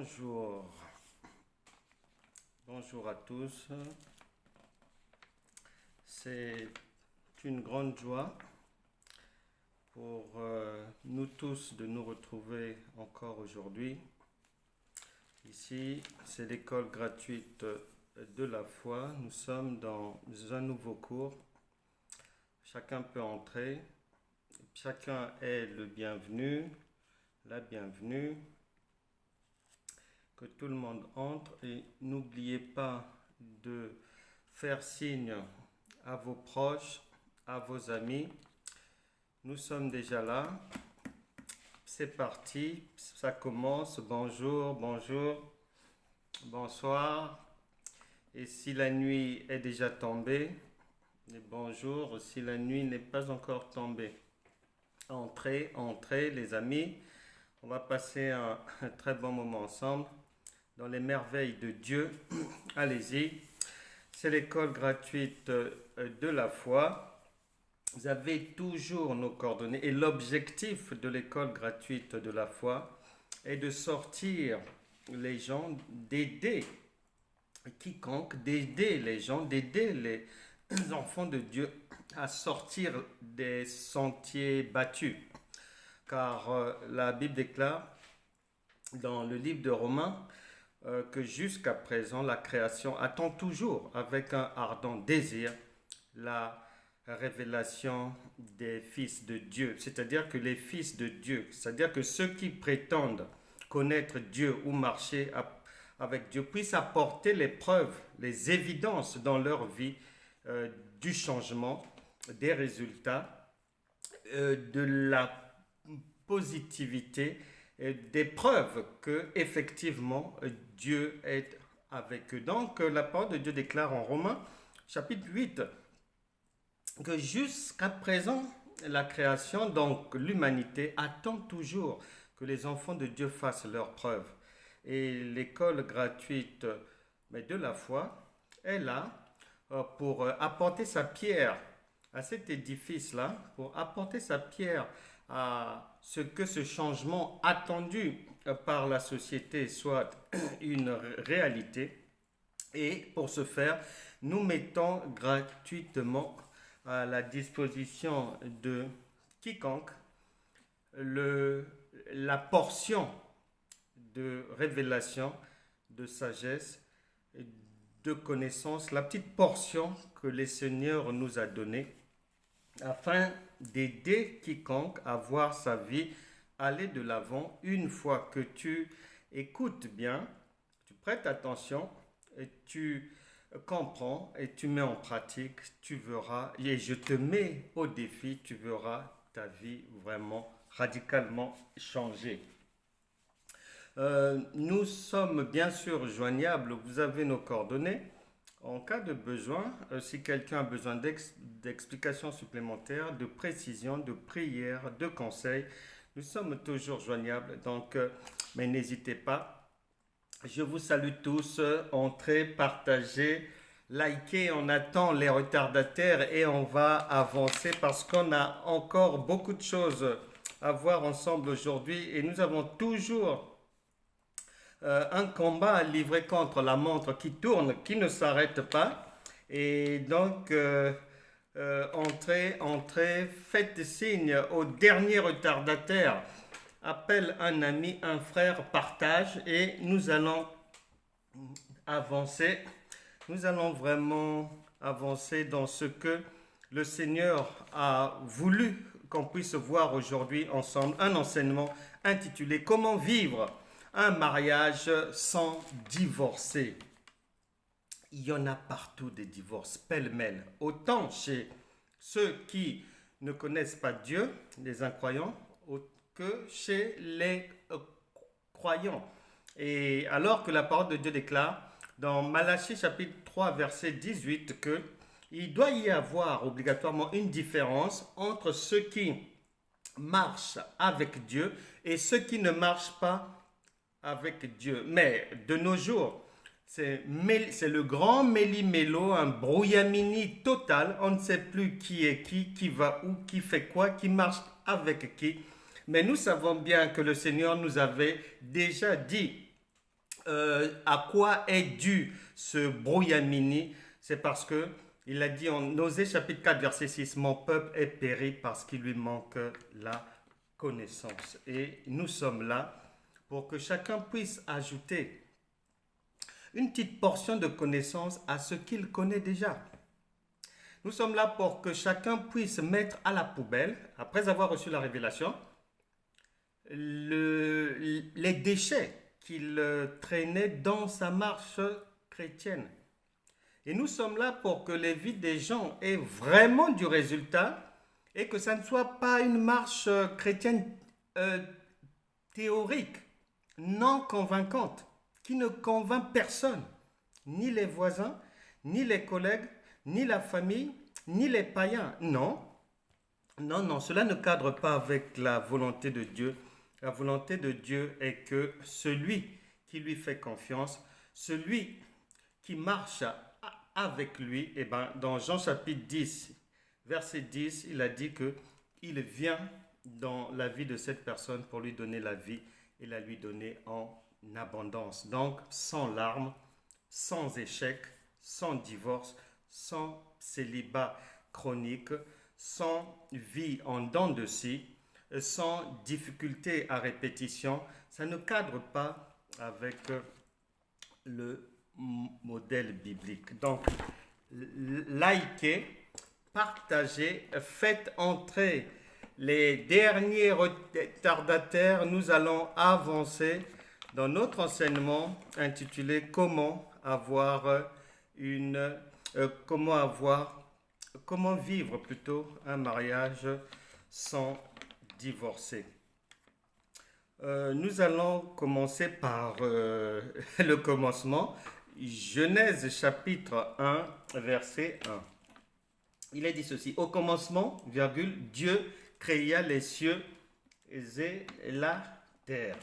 Bonjour, bonjour à tous. C'est une grande joie pour nous tous de nous retrouver encore aujourd'hui. Ici, c'est l'école gratuite de la foi. Nous sommes dans un nouveau cours. Chacun peut entrer. Chacun est le bienvenu, la bienvenue. Que tout le monde entre et n'oubliez pas de faire signe à vos proches, à vos amis. Nous sommes déjà là. C'est parti, ça commence. Bonjour, bonjour, bonsoir. Et si la nuit est déjà tombée, bonjour, si la nuit n'est pas encore tombée. Entrez, entrez les amis. On va passer un très bon moment ensemble dans les merveilles de Dieu. Allez-y. C'est l'école gratuite de la foi. Vous avez toujours nos coordonnées. Et l'objectif de l'école gratuite de la foi est de sortir les gens, d'aider quiconque, d'aider les gens, d'aider les enfants de Dieu à sortir des sentiers battus. Car la Bible déclare dans le livre de Romains que jusqu'à présent, la création attend toujours avec un ardent désir la révélation des fils de Dieu. C'est-à-dire que les fils de Dieu, c'est-à-dire que ceux qui prétendent connaître Dieu ou marcher avec Dieu puissent apporter les preuves, les évidences dans leur vie du changement, des résultats, de la positivité, des preuves que effectivement Dieu est avec eux. Donc la parole de Dieu déclare en Romains chapitre 8 que jusqu'à présent la création, donc l'humanité, attend toujours que les enfants de Dieu fassent leurs preuves. Et l'école gratuite de la foi est là pour apporter sa pierre à cet édifice-là, pour apporter sa pierre à ce que ce changement attendu par la société soit une réalité. Et pour ce faire, nous mettons gratuitement à la disposition de quiconque la portion de révélation, de sagesse, de connaissance, la petite portion que le Seigneur nous a donnée afin d'aider quiconque à voir sa vie aller de l'avant. Une fois que tu écoutes bien, tu prêtes attention et tu comprends et tu mets en pratique, tu verras, et je te mets au défi, tu verras ta vie vraiment radicalement changer. Nous sommes bien sûr joignables, vous avez nos coordonnées. En cas de besoin, si quelqu'un a besoin d'explications supplémentaires, de précisions, de prières, de conseils, nous sommes toujours joignables. Donc, mais n'hésitez pas. Je vous salue tous. Entrez, partagez, likez. On attend les retardataires et on va avancer parce qu'on a encore beaucoup de choses à voir ensemble aujourd'hui. Et nous avons toujours un combat à livrer contre la montre qui tourne, qui ne s'arrête pas. Et donc, entrez, faites signe au dernier retardataire. Appelle un ami, un frère, partage et nous allons avancer. Nous allons vraiment avancer dans ce que le Seigneur a voulu qu'on puisse voir aujourd'hui ensemble. Un enseignement intitulé « Comment vivre un mariage sans divorcer ». Il y en a partout des divorces, pêle-mêle. Autant chez ceux qui ne connaissent pas Dieu, les incroyants, que chez les croyants. Et alors que la parole de Dieu déclare dans Malachie chapitre 3 verset 18 que il doit y avoir obligatoirement une différence entre ceux qui marchent avec Dieu et ceux qui ne marchent pas avec Dieu. Mais de nos jours, c'est le grand méli-mélo, un brouillamini total. On ne sait plus qui est qui va où, qui fait quoi, qui marche avec qui. Mais nous savons bien que le Seigneur nous avait déjà dit à quoi est dû ce brouillamini? C'est parce que il a dit en Osée chapitre 4 verset 6, mon peuple est péri parce qu'il lui manque la connaissance. Et nous sommes là pour que chacun puisse ajouter une petite portion de connaissance à ce qu'il connaît déjà. Nous sommes là pour que chacun puisse mettre à la poubelle, après avoir reçu la révélation, les déchets qu'il traînait dans sa marche chrétienne. Et nous sommes là pour que les vies des gens aient vraiment du résultat et que ça ne soit pas une marche chrétienne théorique, non convaincante, qui ne convainc personne, ni les voisins, ni les collègues, ni la famille, ni les païens. Non, non, non, cela ne cadre pas avec la volonté de Dieu. La volonté de Dieu est que celui qui lui fait confiance, celui qui marche avec lui, et ben, dans Jean chapitre 10, verset 10, il a dit qu'il vient dans la vie de cette personne pour lui donner la vie et la lui donner en abondance. Donc, sans larmes, sans échec, sans divorce, sans célibat chronique, sans vie en dents de scie, sans difficulté à répétition, ça ne cadre pas avec le modèle biblique. Donc, likez, partagez, faites entrer les derniers retardataires. Nous allons avancer dans notre enseignement intitulé Comment vivre plutôt un mariage sans divorcer. Nous allons commencer par le commencement. Genèse chapitre 1, verset 1. Il est dit ceci. Au commencement, virgule, Dieu créa les cieux et la terre.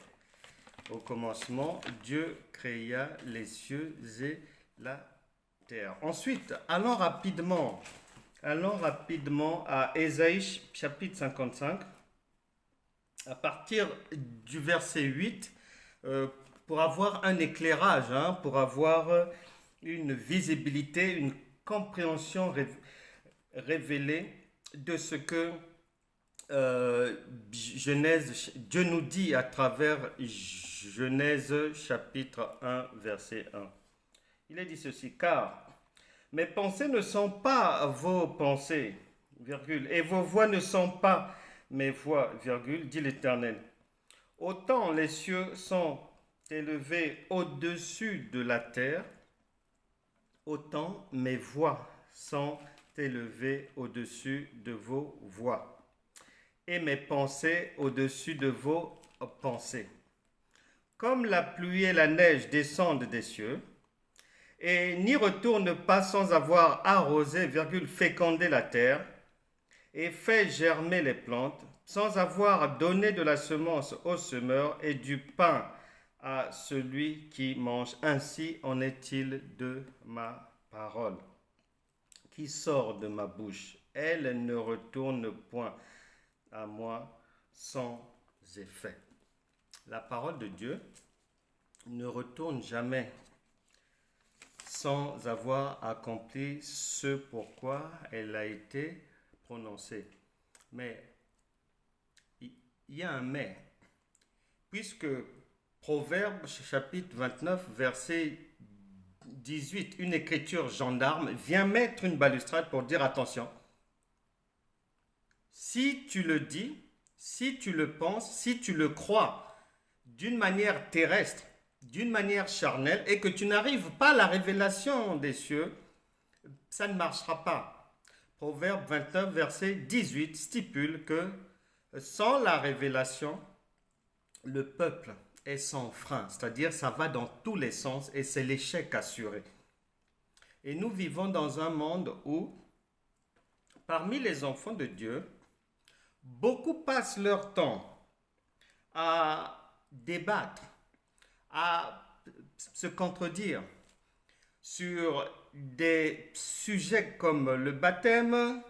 Au commencement, Dieu créa les cieux et la terre. Ensuite, allons rapidement à Ésaïe chapitre 55, à partir du verset 8, pour avoir un éclairage, pour avoir une visibilité, une compréhension révélée de ce que Dieu nous dit à travers Genèse chapitre 1, verset 1. Il est dit ceci, car mes pensées ne sont pas vos pensées, virgule, et vos voix ne sont pas mes voix, virgule, dit l'Éternel. Autant les cieux sont élevés au-dessus de la terre, autant mes voix sont élevées au-dessus de vos voix, et mes pensées au-dessus de vos pensées. Comme la pluie et la neige descendent des cieux, et n'y retournent pas sans avoir arrosé, virgule, fécondé la terre, et fait germer les plantes, sans avoir donné de la semence au semeur et du pain à celui qui mange. Ainsi en est-il de ma parole qui sort de ma bouche. Elle ne retourne point à moi sans effet. La parole de Dieu ne retourne jamais sans avoir accompli ce pourquoi elle a été prononcée. Mais il y a un mais, puisque Proverbe chapitre 29 verset 18, une écriture gendarme vient mettre une balustrade pour dire attention, si tu le dis, si tu le penses, si tu le crois d'une manière terrestre, d'une manière charnelle, et que tu n'arrives pas à la révélation des cieux, ça ne marchera pas. Proverbe 29, verset 18 stipule que sans la révélation, le peuple est sans frein, c'est-à-dire ça va dans tous les sens et c'est l'échec assuré. Et nous vivons dans un monde où, parmi les enfants de Dieu, beaucoup passent leur temps à débattre, à se contredire sur des sujets comme le baptême,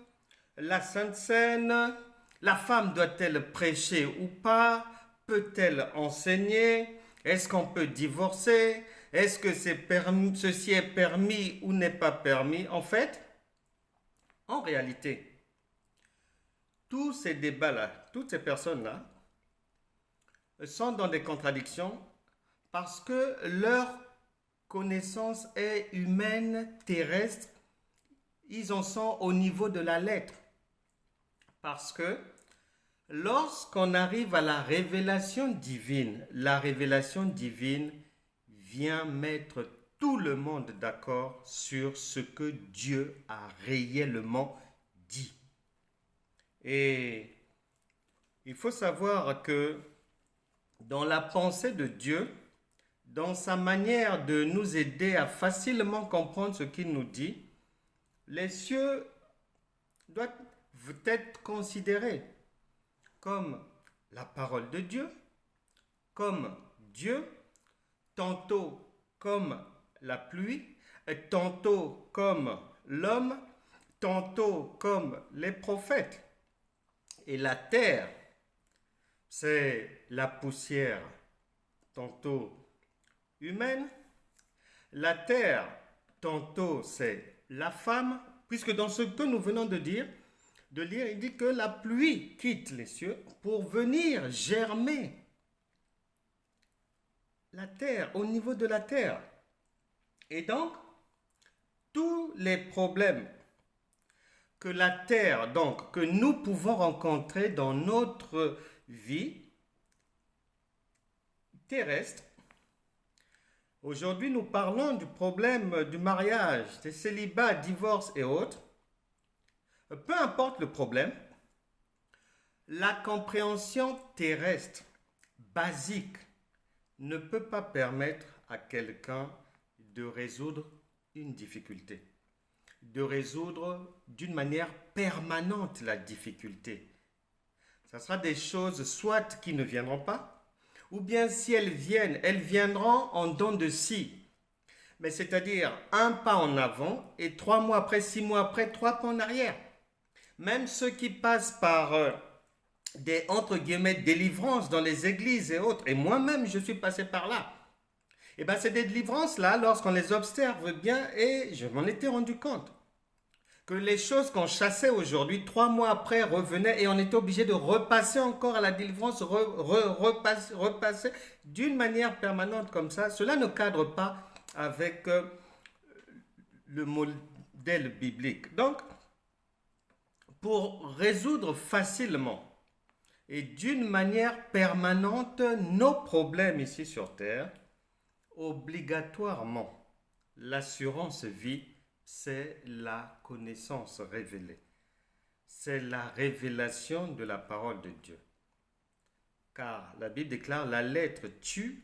la Sainte Seine, la femme doit-elle prêcher ou pas, peut-elle enseigner, Est-ce qu'on peut divorcer? Est-ce que ceci est permis ou n'est pas permis? En fait, en réalité, tous ces débats-là, toutes ces personnes-là sont dans des contradictions parce que leur connaissance est humaine, terrestre. Ils en sont au niveau de la lettre. Parce que lorsqu'on arrive à la révélation divine vient mettre tout le monde d'accord sur ce que Dieu a réellement dit. Et il faut savoir que dans la pensée de Dieu, dans sa manière de nous aider à facilement comprendre ce qu'il nous dit, les cieux doivent être considérés comme la parole de Dieu, comme Dieu, tantôt comme la pluie, tantôt comme l'homme, tantôt comme les prophètes. Et la terre, c'est la poussière, tantôt humaine. La terre, tantôt c'est la femme, puisque dans ce que nous venons de lire, il dit que la pluie quitte les cieux pour venir germer la terre, au niveau de la terre. Et donc, tous les problèmes que la terre, donc, que nous pouvons rencontrer dans notre vie terrestre, aujourd'hui nous parlons du problème du mariage, des célibats, divorce et autres. Peu importe le problème, la compréhension terrestre basique ne peut pas permettre à quelqu'un de résoudre une difficulté, de résoudre d'une manière permanente la difficulté. Ce sera des choses soit qui ne viendront pas, ou bien si elles viennent, elles viendront en dents de scie. Mais c'est-à-dire un pas en avant et 3 mois après, 6 mois après, 3 pas en arrière. Même ceux qui passent par des, entre guillemets, délivrances dans les églises et autres, et moi-même je suis passé par là, et bien ces délivrances-là, lorsqu'on les observe bien, et je m'en étais rendu compte, que les choses qu'on chassait aujourd'hui, 3 mois après, revenaient et on était obligé de repasser encore à la délivrance, repasser d'une manière permanente comme ça. Cela ne cadre pas avec le modèle biblique. Donc, pour résoudre facilement et d'une manière permanente nos problèmes ici sur Terre, obligatoirement, l'assurance vie, c'est la connaissance révélée. C'est la révélation de la parole de Dieu. Car la Bible déclare, la lettre tue,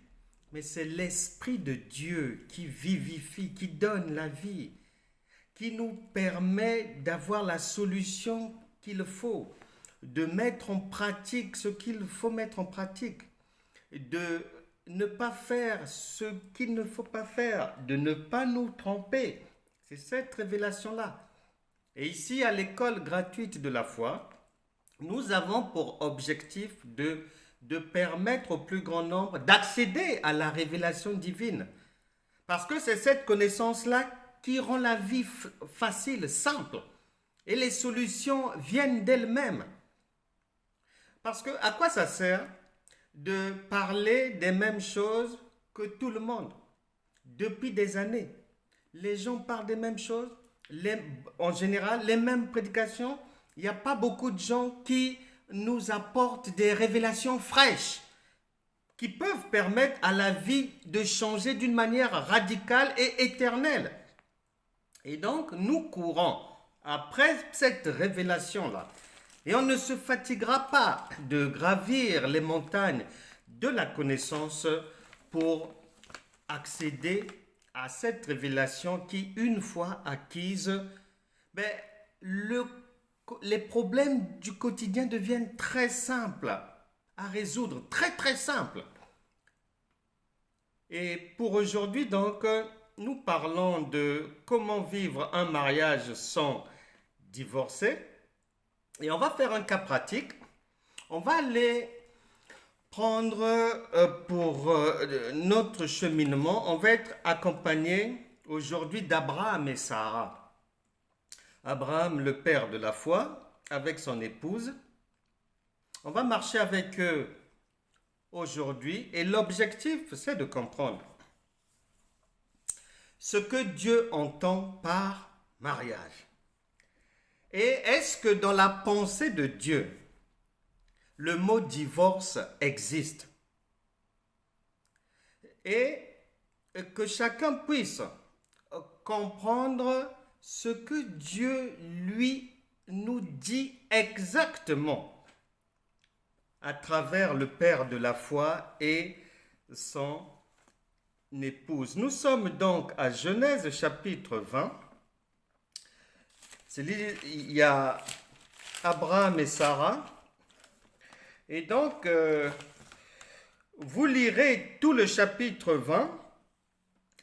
mais c'est l'Esprit de Dieu qui vivifie, qui donne la vie, qui nous permet d'avoir la solution qu'il faut, de mettre en pratique ce qu'il faut mettre en pratique, de ne pas faire ce qu'il ne faut pas faire, de ne pas nous tromper. C'est cette révélation-là. Et ici, à l'école gratuite de la foi, nous avons pour objectif de permettre au plus grand nombre d'accéder à la révélation divine. Parce que c'est cette connaissance-là qui rend la vie facile, simple. Et les solutions viennent d'elles-mêmes. Parce que à quoi ça sert de parler des mêmes choses que tout le monde? Depuis des années, les gens parlent des mêmes choses, en général, les mêmes prédications. Il n'y a pas beaucoup de gens qui nous apportent des révélations fraîches qui peuvent permettre à la vie de changer d'une manière radicale et éternelle. Et donc, nous courons après cette révélation-là. Et on ne se fatiguera pas de gravir les montagnes de la connaissance pour accéder à cette révélation qui, une fois acquise, les problèmes du quotidien deviennent très simples à résoudre, très très simples. Et pour aujourd'hui, donc, nous parlons de comment vivre un mariage sans divorcer. Et on va faire un cas pratique. On va aller prendre pour notre cheminement, on va être accompagné aujourd'hui d'Abraham et Sarah. Abraham, le père de la foi, avec son épouse. On va marcher avec eux aujourd'hui et l'objectif, c'est de comprendre ce que Dieu entend par mariage. Et est-ce que dans la pensée de Dieu, le mot divorce existe? Et que chacun puisse comprendre ce que Dieu, lui, nous dit exactement à travers le père de la foi et son épouse. Nous sommes donc à Genèse chapitre 20. Il y a Abraham et Sarah. Et donc, vous lirez tout le chapitre 20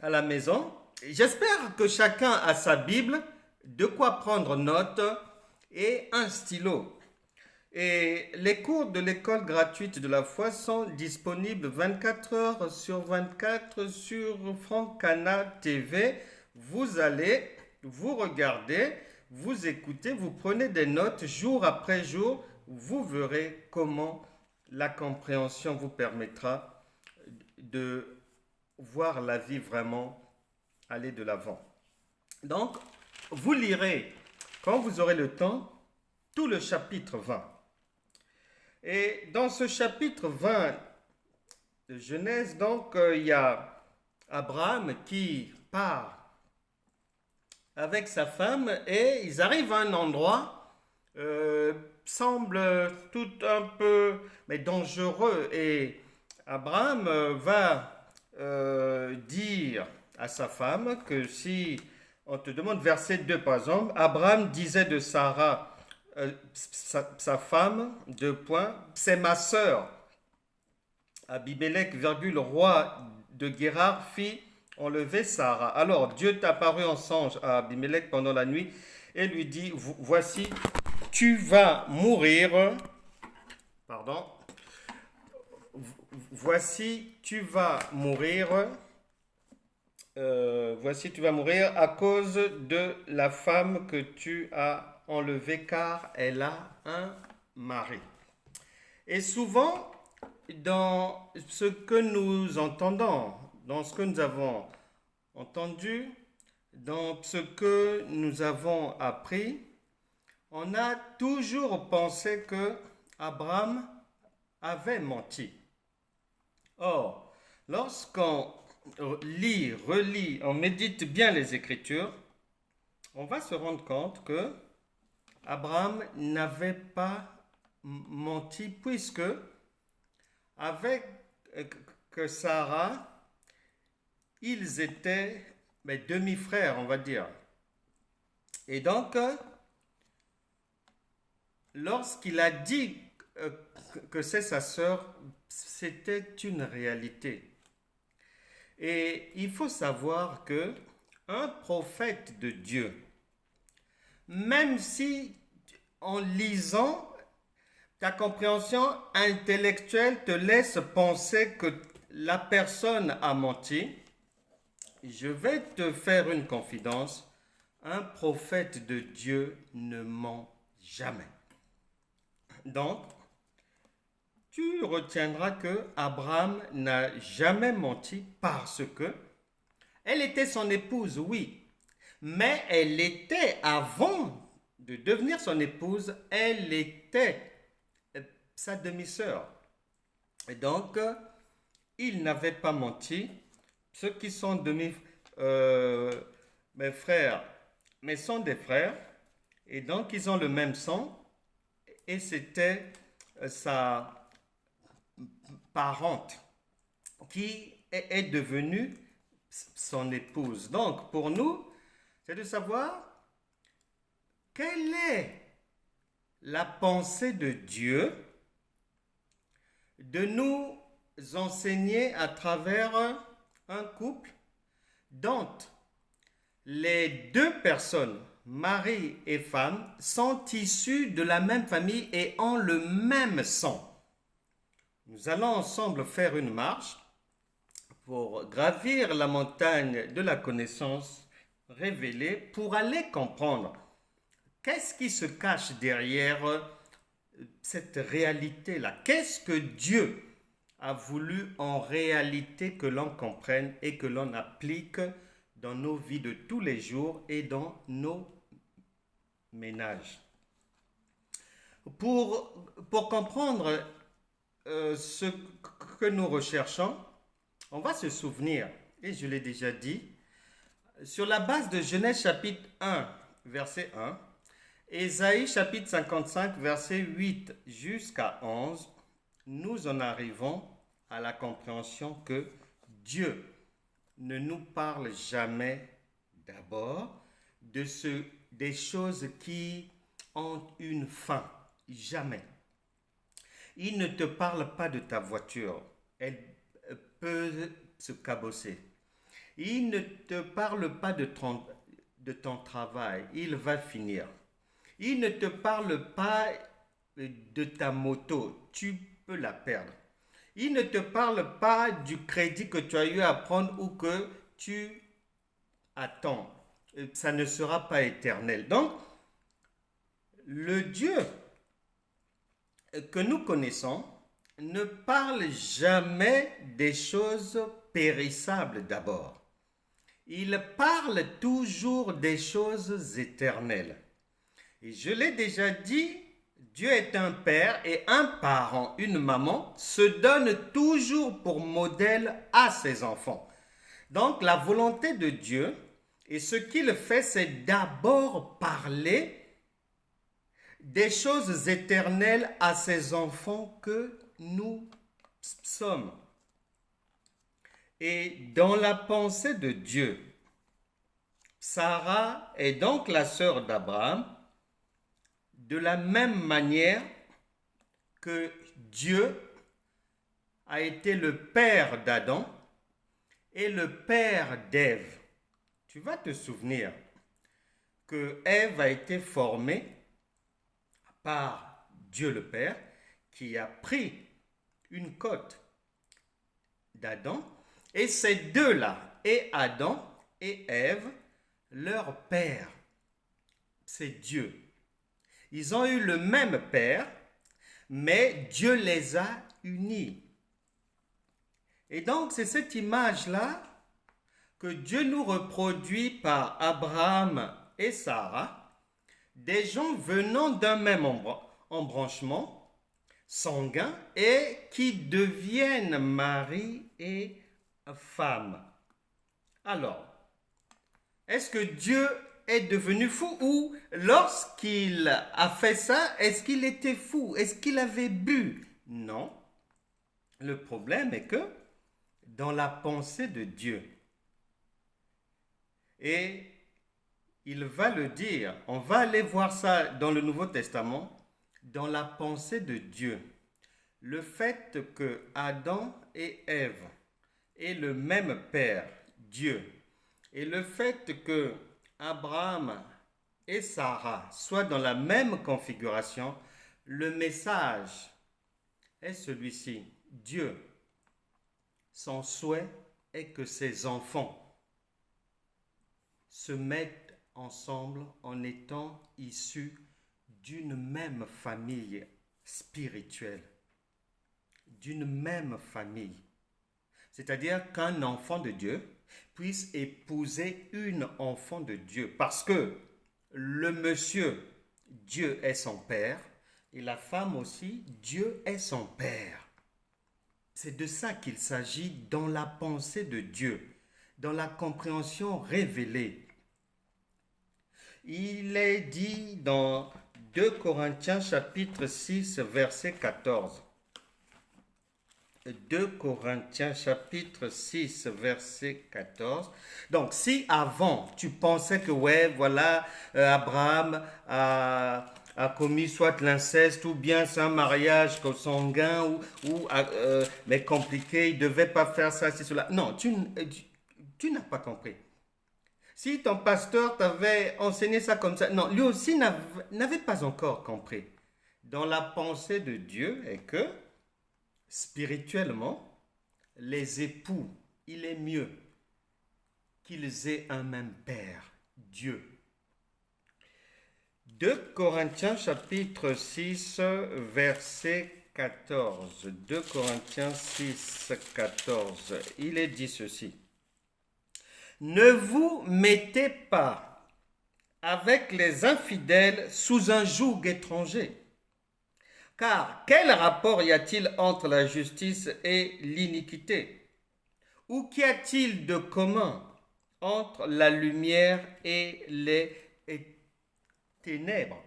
à la maison. J'espère que chacun a sa Bible, de quoi prendre note et un stylo. Et les cours de l'école gratuite de la foi sont disponibles 24 heures sur 24 sur Francana TV. Vous allez, vous regardez, vous écoutez, vous prenez des notes jour après jour. Vous verrez comment la compréhension vous permettra de voir la vie vraiment aller de l'avant. Donc, vous lirez, quand vous aurez le temps, tout le chapitre 20. Et dans ce chapitre 20 de Genèse, donc, il y a Abraham qui part avec sa femme et ils arrivent à un endroit semble tout un peu mais dangereux et Abraham va dire à sa femme que si on te demande verset 2 par exemple, Abraham disait de Sarah, sa femme, 2 points, c'est ma sœur. Abimelech, roi de Guérar, fit enlever Sarah. Alors Dieu t'apparut en songe à Abimelech pendant la nuit et lui dit, voici, tu vas mourir. Pardon. Voici, tu vas mourir. Voici, tu vas mourir à cause de la femme que tu as enlevée, car elle a un mari. Et souvent, dans ce que nous entendons, dans ce que nous avons entendu, dans ce que nous avons appris, on a toujours pensé que Abraham avait menti. Or, lorsqu'on lit, relit, on médite bien les Écritures, on va se rendre compte que Abraham n'avait pas menti puisque avec Sarah, ils étaient demi-frères, on va dire. Et donc, lorsqu'il a dit que c'est sa sœur, c'était une réalité. Et il faut savoir que un prophète de Dieu, même si en lisant, ta compréhension intellectuelle te laisse penser que la personne a menti, je vais te faire une confidence, un prophète de Dieu ne ment jamais. Donc, tu retiendras que Abraham n'a jamais menti parce que elle était son épouse, oui, mais elle était, avant de devenir son épouse, elle était sa demi-sœur. Et donc, il n'avait pas menti. Ceux qui sont mes frères, mais sont des frères, et donc ils ont le même sang, et c'était sa parente qui est devenue son épouse. Donc, pour nous, c'est de savoir quelle est la pensée de Dieu de nous enseigner à travers un couple dont les deux personnes, mari et femme, sont issues de la même famille et ont le même sang. Nous allons ensemble faire une marche pour gravir la montagne de la connaissance révélée pour aller comprendre qu'est-ce qui se cache derrière cette réalité-là. Qu'est-ce que Dieu a voulu en réalité que l'on comprenne et que l'on applique dans nos vies de tous les jours et dans nos ménages. Pour comprendre ce que nous recherchons, on va se souvenir, et je l'ai déjà dit, sur la base de Genèse chapitre 1, verset 1, Ésaïe chapitre 55, verset 8 jusqu'à 11, nous en arrivons à la compréhension que Dieu ne nous parle jamais d'abord des choses qui ont une fin. Jamais. Il ne te parle pas de ta voiture. Elle peut se cabosser. Il ne te parle pas de ton travail. Il va finir. Il ne te parle pas de ta moto. Tu peux la perdre. Il ne te parle pas du crédit que tu as eu à prendre ou que tu attends. Ça ne sera pas éternel. Donc, le Dieu que nous connaissons ne parle jamais des choses périssables d'abord. Il parle toujours des choses éternelles. Et je l'ai déjà dit, Dieu est un père et un parent, une maman, se donne toujours pour modèle à ses enfants. Donc la volonté de Dieu, et ce qu'il fait, c'est d'abord parler des choses éternelles à ses enfants que nous sommes. Et dans la pensée de Dieu, Sarah est donc la sœur d'Abraham, de la même manière que Dieu a été le père d'Adam et le père d'Ève. Tu vas te souvenir que Ève a été formée par Dieu le Père qui a pris une côte d'Adam et ces deux-là, et Adam et Ève, leur père, c'est Dieu. Ils ont eu le même père, mais Dieu les a unis. Et donc, c'est cette image-là que Dieu nous reproduit par Abraham et Sarah, des gens venant d'un même embranchement sanguin et qui deviennent mari et femme. Alors, est-ce que Dieu est devenu fou ou lorsqu'il a fait ça, est-ce qu'il était fou? Est-ce qu'il avait bu? Non. Le problème est que dans la pensée de Dieu, et il va le dire, on va aller voir ça dans le Nouveau Testament, dans la pensée de Dieu. Le fait que Adam et Ève aient le même Père, Dieu, et le fait que Abraham et Sarah soient dans la même configuration, le message est celui-ci. Dieu, son souhait est que ses enfants se mettent ensemble en étant issus d'une même famille spirituelle, d'une même famille. C'est-à-dire qu'un enfant de Dieu puisse épouser une enfant de Dieu. Parce que le monsieur, Dieu est son père, et la femme aussi, Dieu est son père. C'est de ça qu'il s'agit dans la pensée de Dieu, dans la compréhension révélée. Il est dit dans 2 Corinthiens chapitre 6 verset 14. 2 Corinthiens chapitre 6 verset 14. Donc si avant tu pensais que Abraham a commis soit l'inceste ou bien c'est un mariage sanguin mais compliqué, il ne devait pas faire ça, c'est cela. Non, tu n'as pas compris. Si ton pasteur t'avait enseigné ça comme ça, non, lui aussi n'avait pas encore compris. Dans la pensée de Dieu est que spirituellement, les époux, il est mieux qu'ils aient un même Père, Dieu. 2 Corinthiens chapitre 6, verset 14. 2 Corinthiens 6, 14. Il est dit ceci. Ne vous mettez pas avec les infidèles sous un joug étranger. Car quel rapport y a-t-il entre la justice et l'iniquité? Ou qu'y a-t-il de commun entre la lumière et les ténèbres?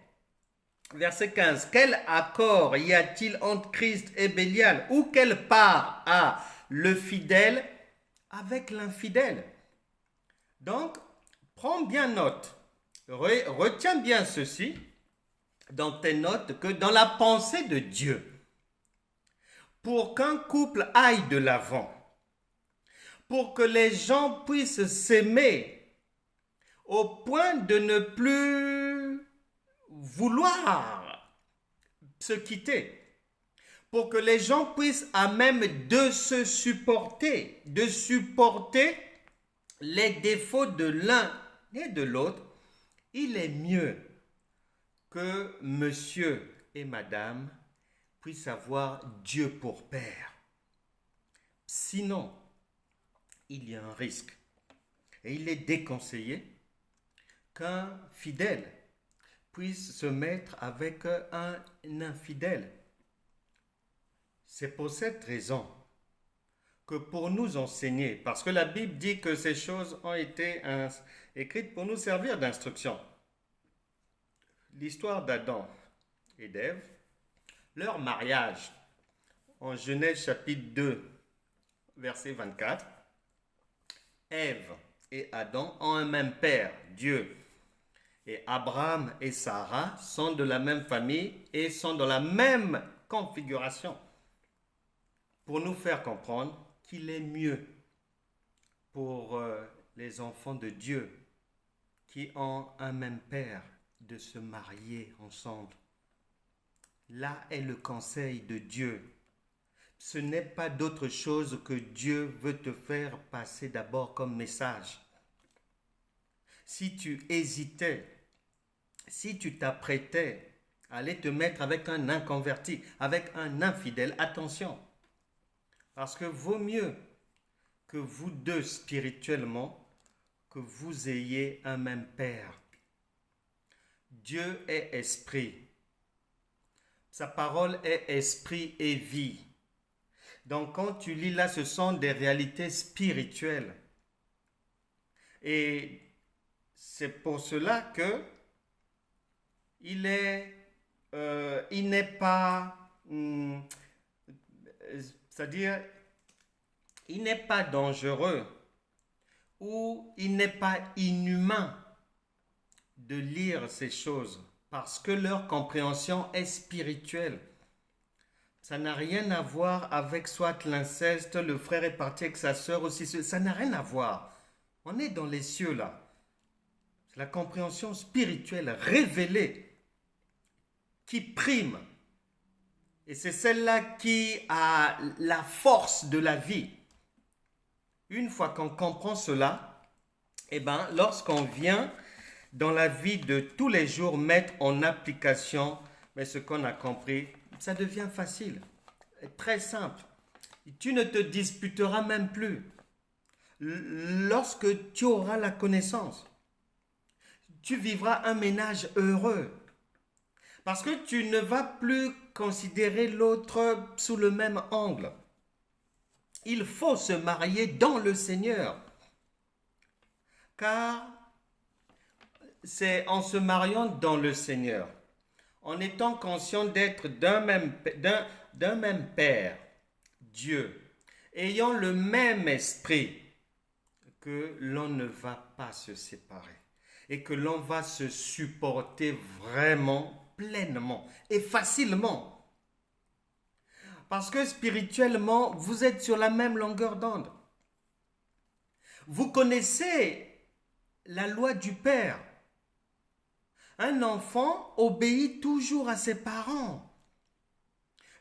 Verset 15. Quel accord y a-t-il entre Christ et Bélial? Ou quelle part a le fidèle avec l'infidèle? Donc, prends bien note. Retiens bien ceci dans tes notes, que dans la pensée de Dieu, pour qu'un couple aille de l'avant, pour que les gens puissent s'aimer au point de ne plus vouloir se quitter, pour que les gens puissent à même de se supporter, de supporter les défauts de l'un et de l'autre, il est mieux que monsieur et madame puissent avoir Dieu pour père. Sinon, il y a un risque. Et il est déconseillé qu'un fidèle puisse se mettre avec un infidèle. C'est pour cette raison que pour nous enseigner, parce que la Bible dit que ces choses ont été écrites pour nous servir d'instruction. L'histoire d'Adam et d'Ève, leur mariage, en Genèse chapitre 2, verset 24, Ève et Adam ont un même père, Dieu. Et Abraham et Sarah sont de la même famille et sont dans la même configuration. Pour nous faire comprendre qu'il est mieux pour les enfants de Dieu qui ont un même père de se marier ensemble. Là est le conseil de Dieu. Ce n'est pas d'autre chose que Dieu veut te faire passer d'abord comme message. Si tu hésitais, si tu t'apprêtais à aller te mettre avec un inconverti, avec un infidèle, attention. Parce que vaut mieux que vous deux spirituellement, que vous ayez un même Père. Dieu est esprit. Sa parole est esprit et vie. Donc quand tu lis là, ce sont des réalités spirituelles. Et c'est pour cela que il n'est pas, c'est-à-dire, il n'est pas dangereux ou il n'est pas inhumain de lire ces choses parce que leur compréhension est spirituelle. Ça n'a rien à voir avec soit l'inceste, le frère est parti avec sa sœur aussi, ça n'a rien à voir. On est dans les cieux là. C'est la compréhension spirituelle révélée qui prime. Et c'est celle-là qui a la force de la vie. Une fois qu'on comprend cela, eh bien, lorsqu'on vient dans la vie de tous les jours mettre en application ce qu'on a compris, ça devient facile, très simple. Tu ne te disputeras même plus. Lorsque tu auras la connaissance, tu vivras un ménage heureux. Parce que tu ne vas plus considérer l'autre sous le même angle. Il faut se marier dans le Seigneur. Car c'est en se mariant dans le Seigneur, en étant conscient d'être d'un même Père, Dieu, ayant le même esprit, que l'on ne va pas se séparer et que l'on va se supporter vraiment, pleinement et facilement. Parce que spirituellement, vous êtes sur la même longueur d'onde. Vous connaissez la loi du Père. Un enfant obéit toujours à ses parents.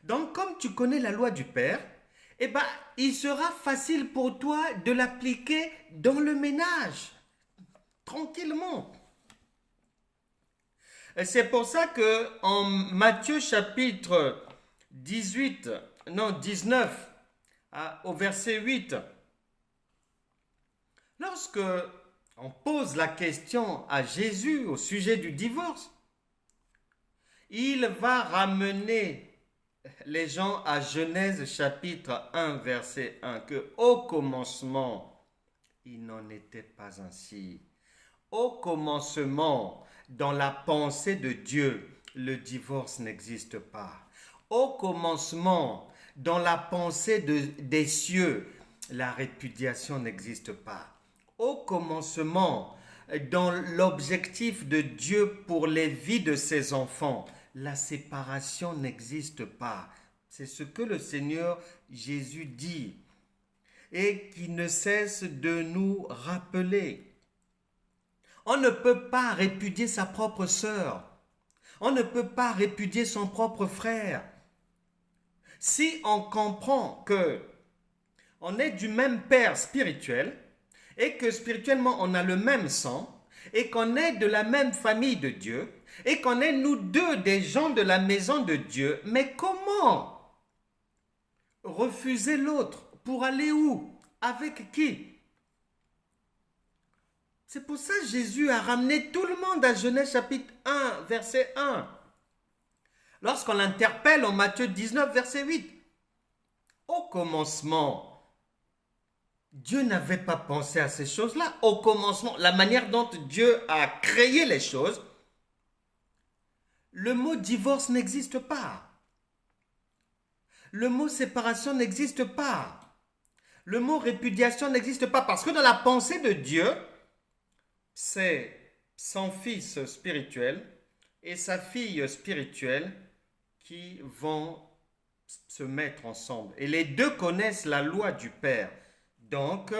Donc, comme tu connais la loi du Père, eh ben, il sera facile pour toi de l'appliquer dans le ménage, tranquillement. Et c'est pour ça que en Matthieu chapitre 18, non 19, au verset 8, lorsque on pose la question à Jésus au sujet du divorce, il va ramener les gens à Genèse chapitre 1, verset 1, que au commencement, il n'en était pas ainsi. Au commencement, dans la pensée de Dieu, le divorce n'existe pas. Au commencement, dans la pensée des cieux, la répudiation n'existe pas. Au commencement, dans l'objectif de Dieu pour les vies de ses enfants, la séparation n'existe pas. C'est ce que le Seigneur Jésus dit et qui ne cesse de nous rappeler. On ne peut pas répudier sa propre sœur. On ne peut pas répudier son propre frère. Si on comprend que on est du même père spirituel et que spirituellement on a le même sang et qu'on est de la même famille de Dieu et qu'on est nous deux des gens de la maison de Dieu, mais comment refuser l'autre pour aller où? Avec qui? C'est pour ça que Jésus a ramené tout le monde à Genèse chapitre 1, verset 1. Lorsqu'on l'interpelle en Matthieu 19, verset 8. Au commencement, Dieu n'avait pas pensé à ces choses-là. Au commencement, la manière dont Dieu a créé les choses, le mot divorce n'existe pas. Le mot séparation n'existe pas. Le mot répudiation n'existe pas parce que dans la pensée de Dieu, c'est son fils spirituel et sa fille spirituelle qui vont se mettre ensemble. Et les deux connaissent la loi du Père. Donc,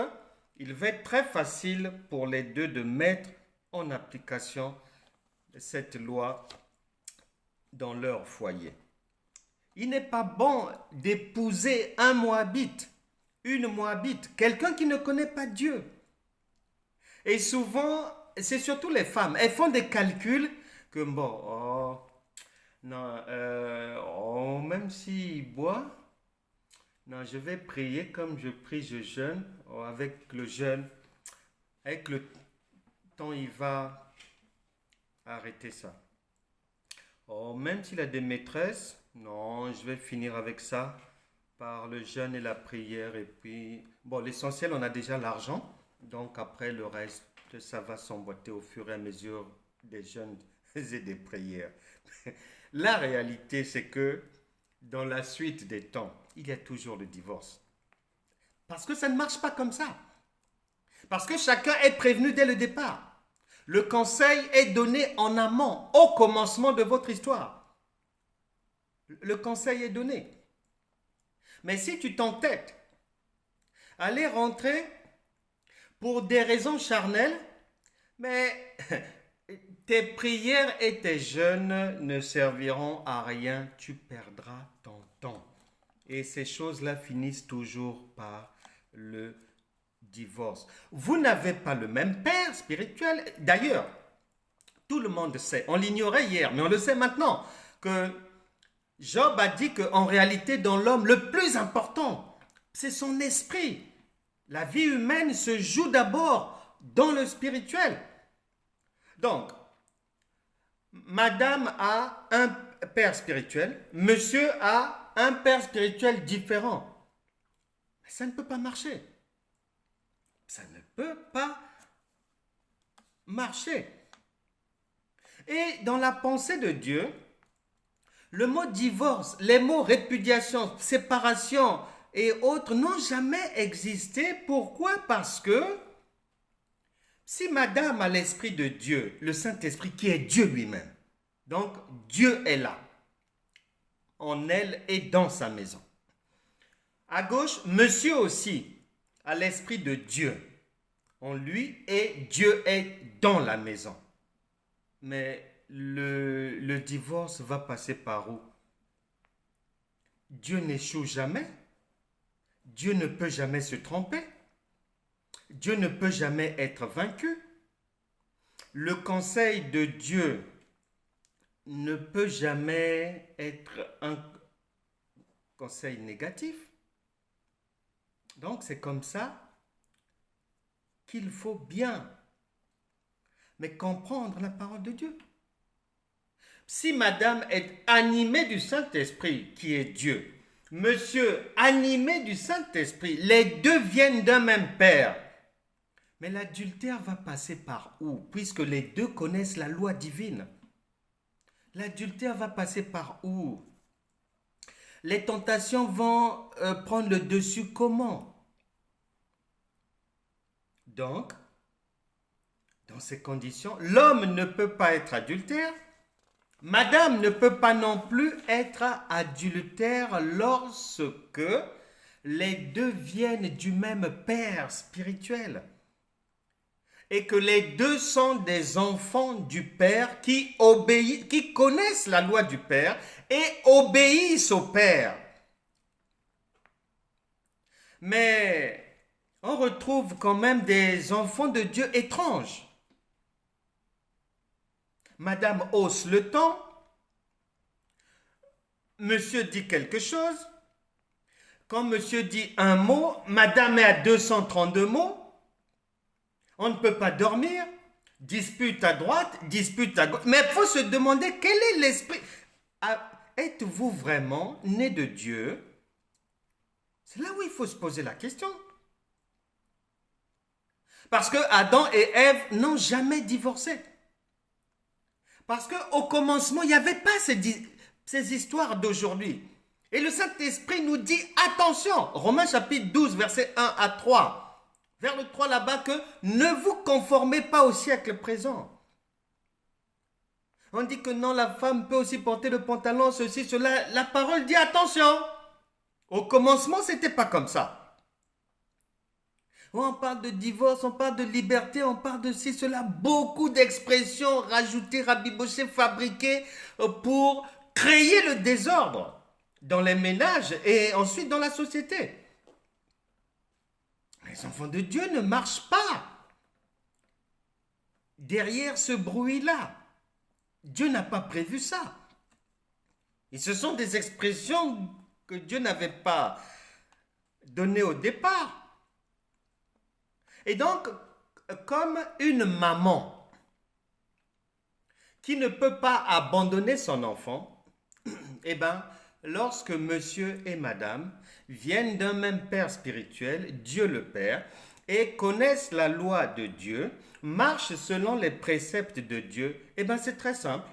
il va être très facile pour les deux de mettre en application cette loi dans leur foyer. Il n'est pas bon d'épouser un Moabite, une Moabite, quelqu'un qui ne connaît pas Dieu. Et souvent, c'est surtout les femmes, elles font des calculs que bon, non, même s'il boit, non, je vais prier comme je prie, je jeûne, avec le jeûne, avec le temps, il va arrêter ça. Même s'il a des maîtresses, non, je vais finir avec ça par le jeûne et la prière. Et puis, bon, l'essentiel, on a déjà l'argent. Donc après, le reste, ça va s'emboîter au fur et à mesure des jeûnes et des prières. La réalité, c'est que dans la suite des temps, il y a toujours le divorce. Parce que ça ne marche pas comme ça. Parce que chacun est prévenu dès le départ. Le conseil est donné en amont, au commencement de votre histoire. Le conseil est donné. Mais si tu t'entêtes à aller rentrer pour des raisons charnelles, mais tes prières et tes jeûnes ne serviront à rien, tu perdras ton temps. Et ces choses-là finissent toujours par le divorce. Vous n'avez pas le même père spirituel. D'ailleurs, tout le monde sait, on l'ignorait hier, mais on le sait maintenant, que Job a dit qu'en réalité, dans l'homme, le plus important, c'est son esprit. La vie humaine se joue d'abord dans le spirituel. Donc, madame a un père spirituel, monsieur a un père spirituel différent. Mais ça ne peut pas marcher. Ça ne peut pas marcher. Et dans la pensée de Dieu, le mot divorce, les mots répudiation, séparation et autres n'ont jamais existé. Pourquoi? Parce que si madame a l'esprit de Dieu, le Saint-Esprit qui est Dieu lui-même, donc Dieu est là, en elle et dans sa maison. À gauche, monsieur aussi a l'esprit de Dieu en lui et Dieu est dans la maison. Mais le divorce va passer par où? Dieu n'échoue jamais. Dieu ne peut jamais se tromper. Dieu ne peut jamais être vaincu. Le conseil de Dieu ne peut jamais être un conseil négatif. Donc c'est comme ça qu'il faut bien, mais comprendre la parole de Dieu. Si madame est animée du Saint-Esprit, qui est Dieu, monsieur animé du Saint-Esprit, les deux viennent d'un même père. Mais l'adultère va passer par où? Puisque les deux connaissent la loi divine. L'adultère va passer par où? Les tentations vont prendre le dessus comment? Donc, dans ces conditions, l'homme ne peut pas être adultère. Madame ne peut pas non plus être adultère lorsque les deux viennent du même père spirituel et que les deux sont des enfants du père qui connaissent la loi du père et obéissent au père. Mais on retrouve quand même des enfants de Dieu étranges. Madame hausse le ton, monsieur dit quelque chose, quand monsieur dit un mot, madame est à 232 mots, on ne peut pas dormir, dispute à droite, dispute à gauche, mais il faut se demander quel est l'esprit. Êtes-vous vraiment né de Dieu? C'est là où il faut se poser la question. Parce que Adam et Ève n'ont jamais divorcé. Parce qu'au commencement, il n'y avait pas ces histoires d'aujourd'hui. Et le Saint-Esprit nous dit, attention, Romains chapitre 12, verset 1 à 3, vers le 3 là-bas, que ne vous conformez pas au siècle présent. On dit que non, la femme peut aussi porter le pantalon, ceci, cela. La parole dit, attention, au commencement, ce n'était pas comme ça. On parle de divorce, on parle de liberté, on parle de ci, cela, beaucoup d'expressions rajoutées, rabibochées, fabriquées pour créer le désordre dans les ménages et ensuite dans la société. Les enfants de Dieu ne marchent pas derrière ce bruit-là. Dieu n'a pas prévu ça. Et ce sont des expressions que Dieu n'avait pas données au départ. Et donc, comme une maman qui ne peut pas abandonner son enfant, eh bien, lorsque monsieur et madame viennent d'un même père spirituel, Dieu le Père, et connaissent la loi de Dieu, marchent selon les préceptes de Dieu, eh bien, c'est très simple.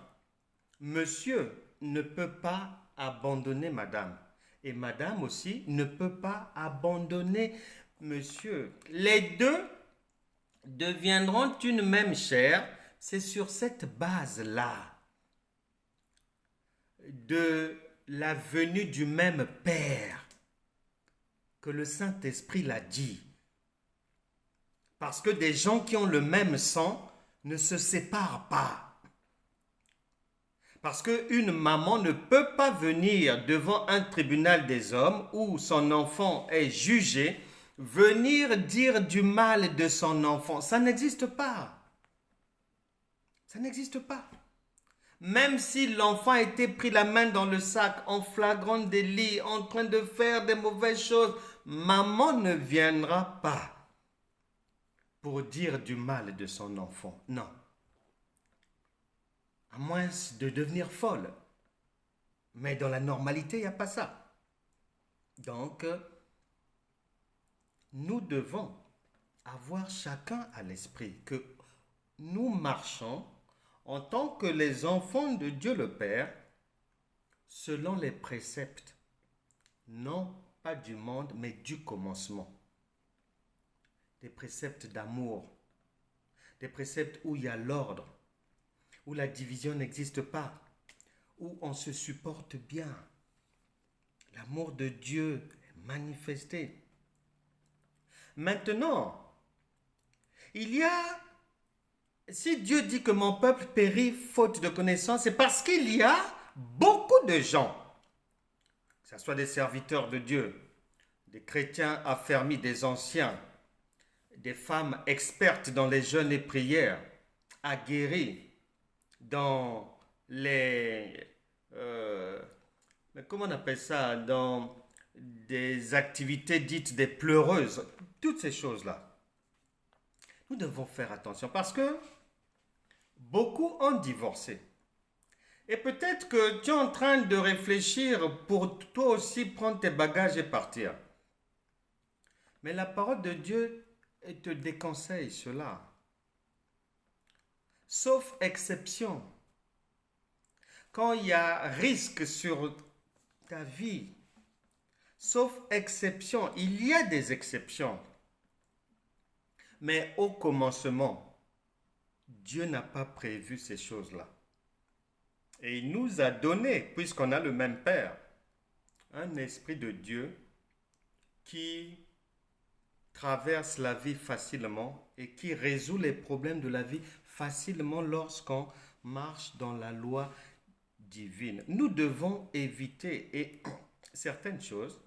Monsieur ne peut pas abandonner madame. Et madame aussi ne peut pas abandonner monsieur. Les deux deviendront une même chair. C'est sur cette base-là de la venue du même Père que le Saint-Esprit l'a dit. Parce que des gens qui ont le même sang ne se séparent pas. Parce qu'une maman ne peut pas venir devant un tribunal des hommes où son enfant est jugé, venir dire du mal de son enfant. Ça n'existe pas. Ça n'existe pas. Même si l'enfant a été pris la main dans le sac en flagrant délit, en train de faire des mauvaises choses, maman ne viendra pas pour dire du mal de son enfant. Non. À moins de devenir folle. Mais dans la normalité, il n'y a pas ça. Donc, nous devons avoir chacun à l'esprit que nous marchons en tant que les enfants de Dieu le Père selon les préceptes, non pas du monde, mais du commencement. Des préceptes d'amour, des préceptes où il y a l'ordre, où la division n'existe pas, où on se supporte bien. L'amour de Dieu est manifesté. Maintenant, si Dieu dit que mon peuple périt faute de connaissance, c'est parce qu'il y a beaucoup de gens. Vous ce soit des serviteurs de Dieu, des chrétiens affermis, des anciens, des femmes expertes dans les jeûnes et prières, aguerries dans les... comment on appelle ça? Dans des activités dites des pleureuses. Toutes ces choses-là. Nous devons faire attention parce que beaucoup ont divorcé. Et peut-être que tu es en train de réfléchir pour toi aussi prendre tes bagages et partir. Mais la parole de Dieu te déconseille cela. Sauf exception. Quand il y a risque sur ta vie, sauf exception, il y a des exceptions. Mais au commencement, Dieu n'a pas prévu ces choses-là. Et il nous a donné, puisqu'on a le même Père, un esprit de Dieu qui traverse la vie facilement et qui résout les problèmes de la vie facilement lorsqu'on marche dans la loi divine. Nous devons éviter certaines choses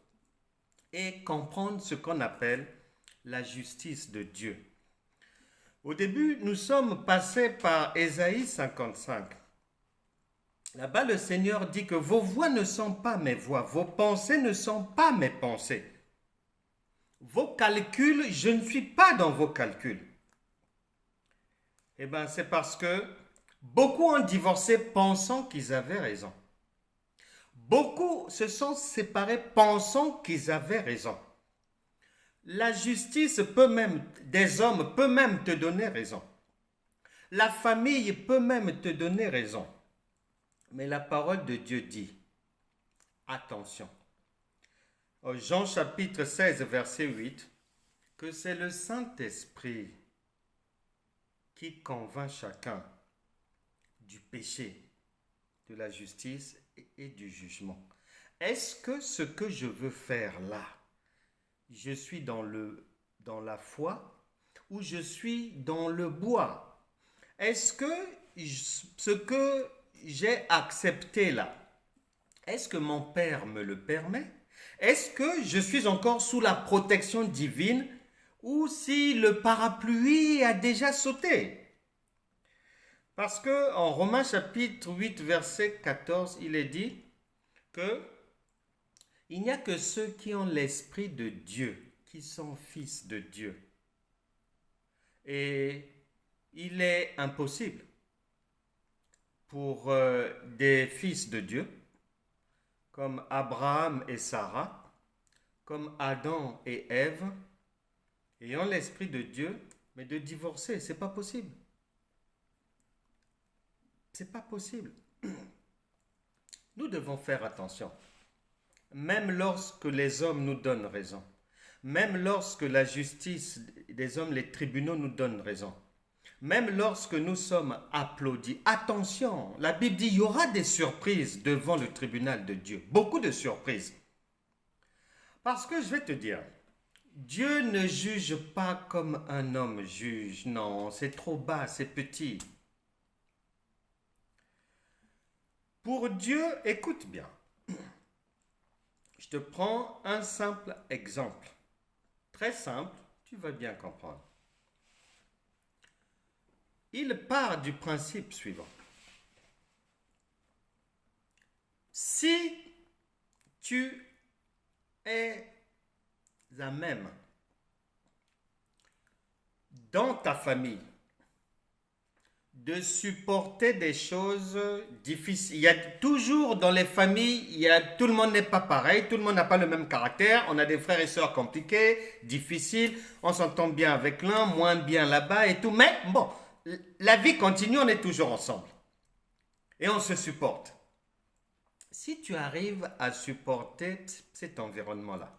et comprendre ce qu'on appelle la justice de Dieu. Au début, nous sommes passés par Ésaïe 55. Là-bas, le Seigneur dit que vos voix ne sont pas mes voix, vos pensées ne sont pas mes pensées. Vos calculs, je ne suis pas dans vos calculs. Eh bien, c'est parce que beaucoup ont divorcé pensant qu'ils avaient raison. Beaucoup se sont séparés pensant qu'ils avaient raison. La justice des hommes peut même te donner raison. La famille peut même te donner raison. Mais la parole de Dieu dit, attention, Jean chapitre 16, verset 8, que c'est le Saint-Esprit qui convainc chacun du péché, de la justice et du jugement. Est-ce que ce que je veux faire là, je suis dans la foi ou je suis dans le bois? Est-ce que ce que j'ai accepté là, est-ce que mon Père me le permet? Est-ce que je suis encore sous la protection divine ou si le parapluie a déjà sauté? Parce que en Romains chapitre 8 verset 14, il est dit que il n'y a que ceux qui ont l'esprit de Dieu, qui sont fils de Dieu. Et il est impossible pour des fils de Dieu, comme Abraham et Sarah, comme Adam et Ève, ayant l'esprit de Dieu, mais de divorcer, c'est pas possible. C'est pas possible. Nous devons faire attention. Même lorsque les hommes nous donnent raison, même lorsque la justice des hommes, les tribunaux nous donnent raison, même lorsque nous sommes applaudis, attention, la Bible dit il y aura des surprises devant le tribunal de Dieu, beaucoup de surprises. Parce que je vais te dire, Dieu ne juge pas comme un homme juge, non, c'est trop bas, c'est petit. Pour Dieu, écoute bien, je te prends un simple exemple, très simple, tu vas bien comprendre. Il part du principe suivant. Si tu es à même dans ta famille de supporter des choses difficiles. Il y a toujours dans les familles, tout le monde n'est pas pareil, tout le monde n'a pas le même caractère. On a des frères et sœurs compliqués, difficiles, on s'entend bien avec l'un, moins bien là-bas et tout. Mais bon, la vie continue, on est toujours ensemble. Et on se supporte. Si tu arrives à supporter cet environnement-là,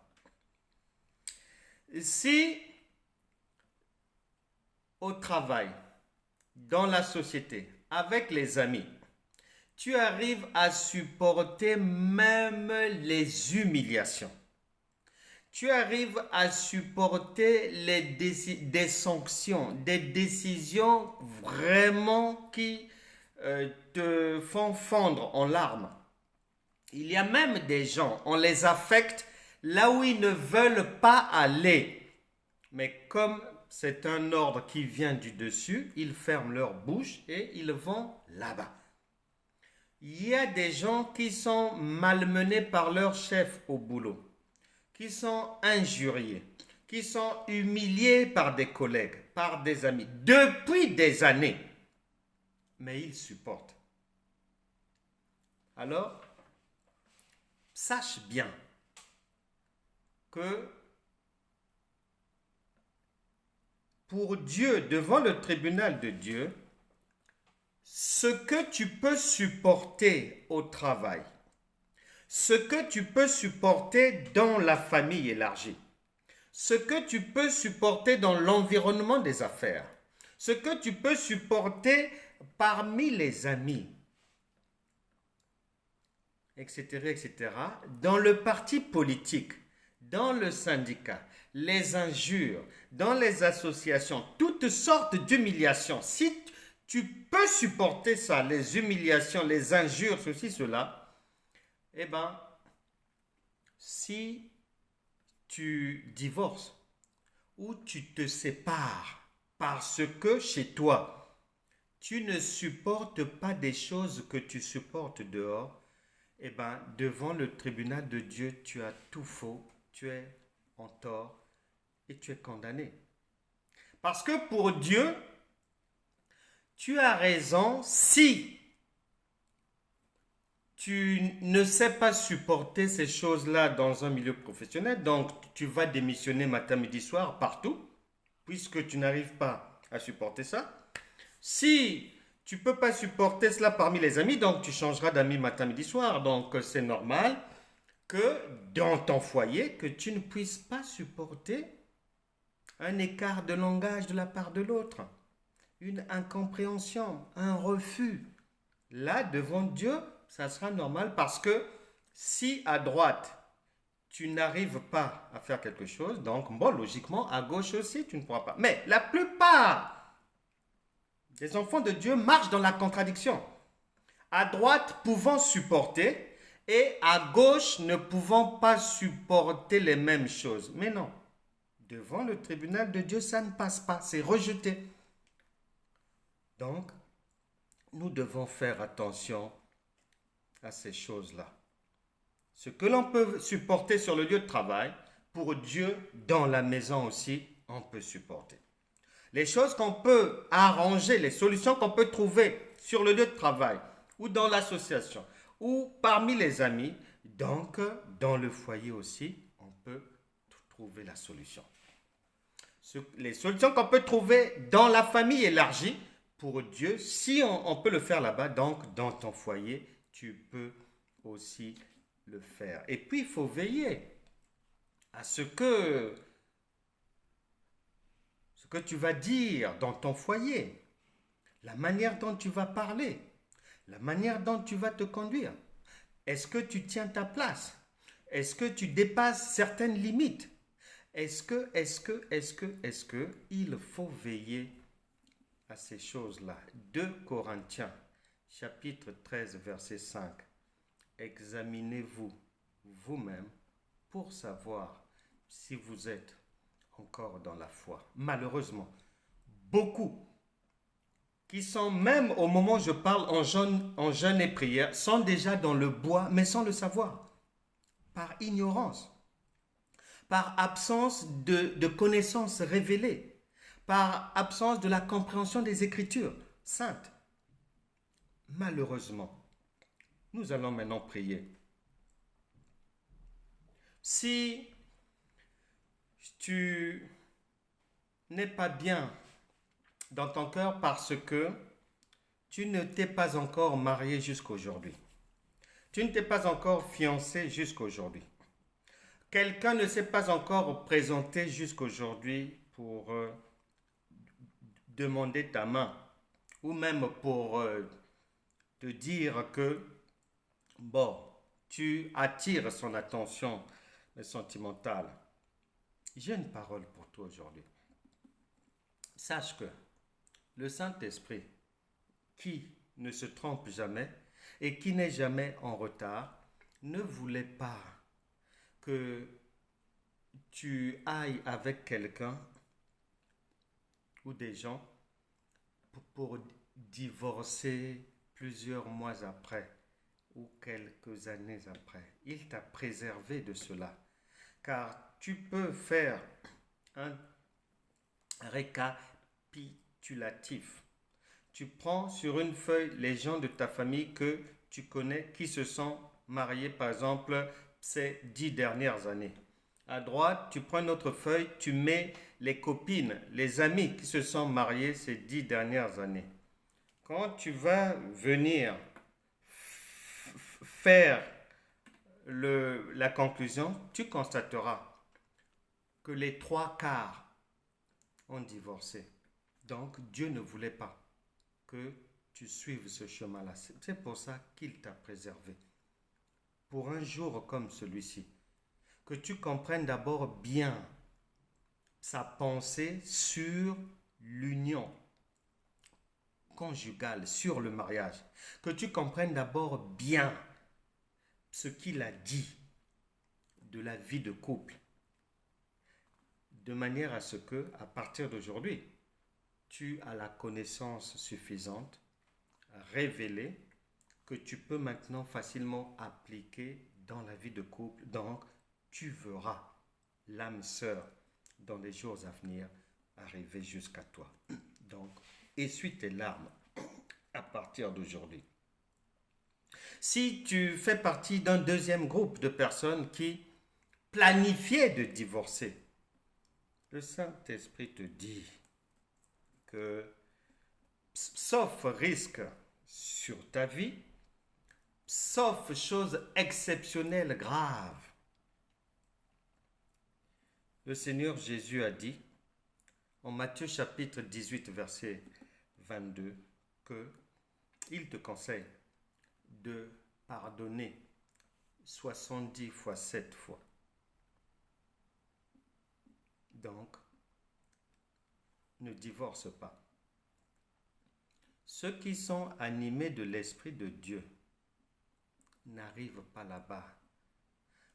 si au travail, dans la société, avec les amis, tu arrives à supporter même les humiliations. Tu arrives à supporter des sanctions, des décisions vraiment qui te font fondre en larmes. Il y a même des gens, on les affecte là où ils ne veulent pas aller. Mais comme c'est un ordre qui vient du dessus, ils ferment leur bouche et ils vont là-bas. Il y a des gens qui sont malmenés par leur chef au boulot, qui sont injuriés, qui sont humiliés par des collègues, par des amis, depuis des années. Mais ils supportent. Alors, sache bien que pour Dieu, devant le tribunal de Dieu, ce que tu peux supporter au travail, ce que tu peux supporter dans la famille élargie, ce que tu peux supporter dans l'environnement des affaires, ce que tu peux supporter parmi les amis, etc., etc., dans le parti politique, dans le syndicat, les injures, dans les associations, toutes sortes d'humiliations. Si tu peux supporter ça, les humiliations, les injures, ceci, cela, eh bien, si tu divorces ou tu te sépares parce que chez toi, tu ne supportes pas des choses que tu supportes dehors, eh bien, devant le tribunal de Dieu, tu as tout faux, tu es en tort et tu es condamné. Parce que pour Dieu, tu as raison si tu ne sais pas supporter ces choses-là dans un milieu professionnel, donc tu vas démissionner matin, midi, soir, partout, puisque tu n'arrives pas à supporter ça. Si tu ne peux pas supporter cela parmi les amis, donc tu changeras d'amis matin, midi, soir. Donc c'est normal que dans ton foyer, que tu ne puisses pas supporter un écart de langage de la part de l'autre, une incompréhension, un refus. Là, devant Dieu, ça sera normal parce que si à droite, tu n'arrives pas à faire quelque chose, donc bon, logiquement, à gauche aussi, tu ne pourras pas. Mais la plupart des enfants de Dieu marchent dans la contradiction. À droite, pouvant supporter, et à gauche, ne pouvant pas supporter les mêmes choses. Mais non, devant le tribunal de Dieu, ça ne passe pas, c'est rejeté. Donc, nous devons faire attention à ces choses-là. Ce que l'on peut supporter sur le lieu de travail, pour Dieu, dans la maison aussi, on peut supporter. Les choses qu'on peut arranger, les solutions qu'on peut trouver sur le lieu de travail, ou dans l'association, ou parmi les amis, donc dans le foyer aussi, on peut trouver la solution. Les solutions qu'on peut trouver dans la famille élargie, pour Dieu, si on peut le faire là-bas, donc dans ton foyer, tu peux aussi le faire. Et puis, il faut veiller à ce que tu vas dire dans ton foyer, la manière dont tu vas parler, la manière dont tu vas te conduire. Est-ce que tu tiens ta place? Est-ce que tu dépasses certaines limites? Est-ce que il faut veiller à ces choses-là? 2 Corinthiens, chapitre 13, verset 5. Examinez-vous vous-même pour savoir si vous êtes encore dans la foi. Malheureusement, beaucoup qui sont même au moment où je parle en jeûne et prière, sont déjà dans le bois, mais sans le savoir, par ignorance, par absence de connaissances révélées, par absence de la compréhension des Écritures saintes. Malheureusement, nous allons maintenant prier. Si tu n'es pas bien dans ton cœur parce que tu ne t'es pas encore marié jusqu'aujourd'hui, tu ne t'es pas encore fiancé jusqu'aujourd'hui, quelqu'un ne s'est pas encore présenté jusqu'aujourd'hui pour demander ta main ou même pour te dire que, bon, tu attires son attention sentimentale. J'ai une parole pour toi aujourd'hui. Sache que le Saint-Esprit, qui ne se trompe jamais et qui n'est jamais en retard, ne voulait pas que tu ailles avec quelqu'un ou des gens pour divorcer plusieurs mois après ou quelques années après. Il t'a préservé de cela. Car tu peux faire un récapitulatif. Tu prends sur une feuille les gens de ta famille que tu connais qui se sont mariés, par exemple, ces 10 dernières années. À droite, tu prends une autre feuille, tu mets les copines, les amis qui se sont mariés ces 10 dernières années. Quand tu vas venir faire la conclusion, tu constateras que les trois quarts ont divorcé. Donc Dieu ne voulait pas que tu suives ce chemin-là. C'est pour ça qu'il t'a préservé. Pour un jour comme celui-ci, que tu comprennes d'abord bien sa pensée sur l'union conjugale, sur le mariage. Que tu comprennes d'abord bien ce qu'il a dit de la vie de couple, de manière à ce que, à partir d'aujourd'hui, tu as la connaissance suffisante, révélée, que tu peux maintenant facilement appliquer dans la vie de couple. Donc, tu verras l'âme sœur dans les jours à venir arriver jusqu'à toi. Donc, essuie tes larmes à partir d'aujourd'hui. Si tu fais partie d'un deuxième groupe de personnes qui planifiaient de divorcer, le Saint-Esprit te dit que, sauf risque sur ta vie, sauf chose exceptionnelle, grave, le Seigneur Jésus a dit en Matthieu chapitre 18, verset 22, qu'il te conseille de pardonner 70 fois 7 fois. Donc, ne divorce pas. Ceux qui sont animés de l'Esprit de Dieu n'arrivent pas là-bas.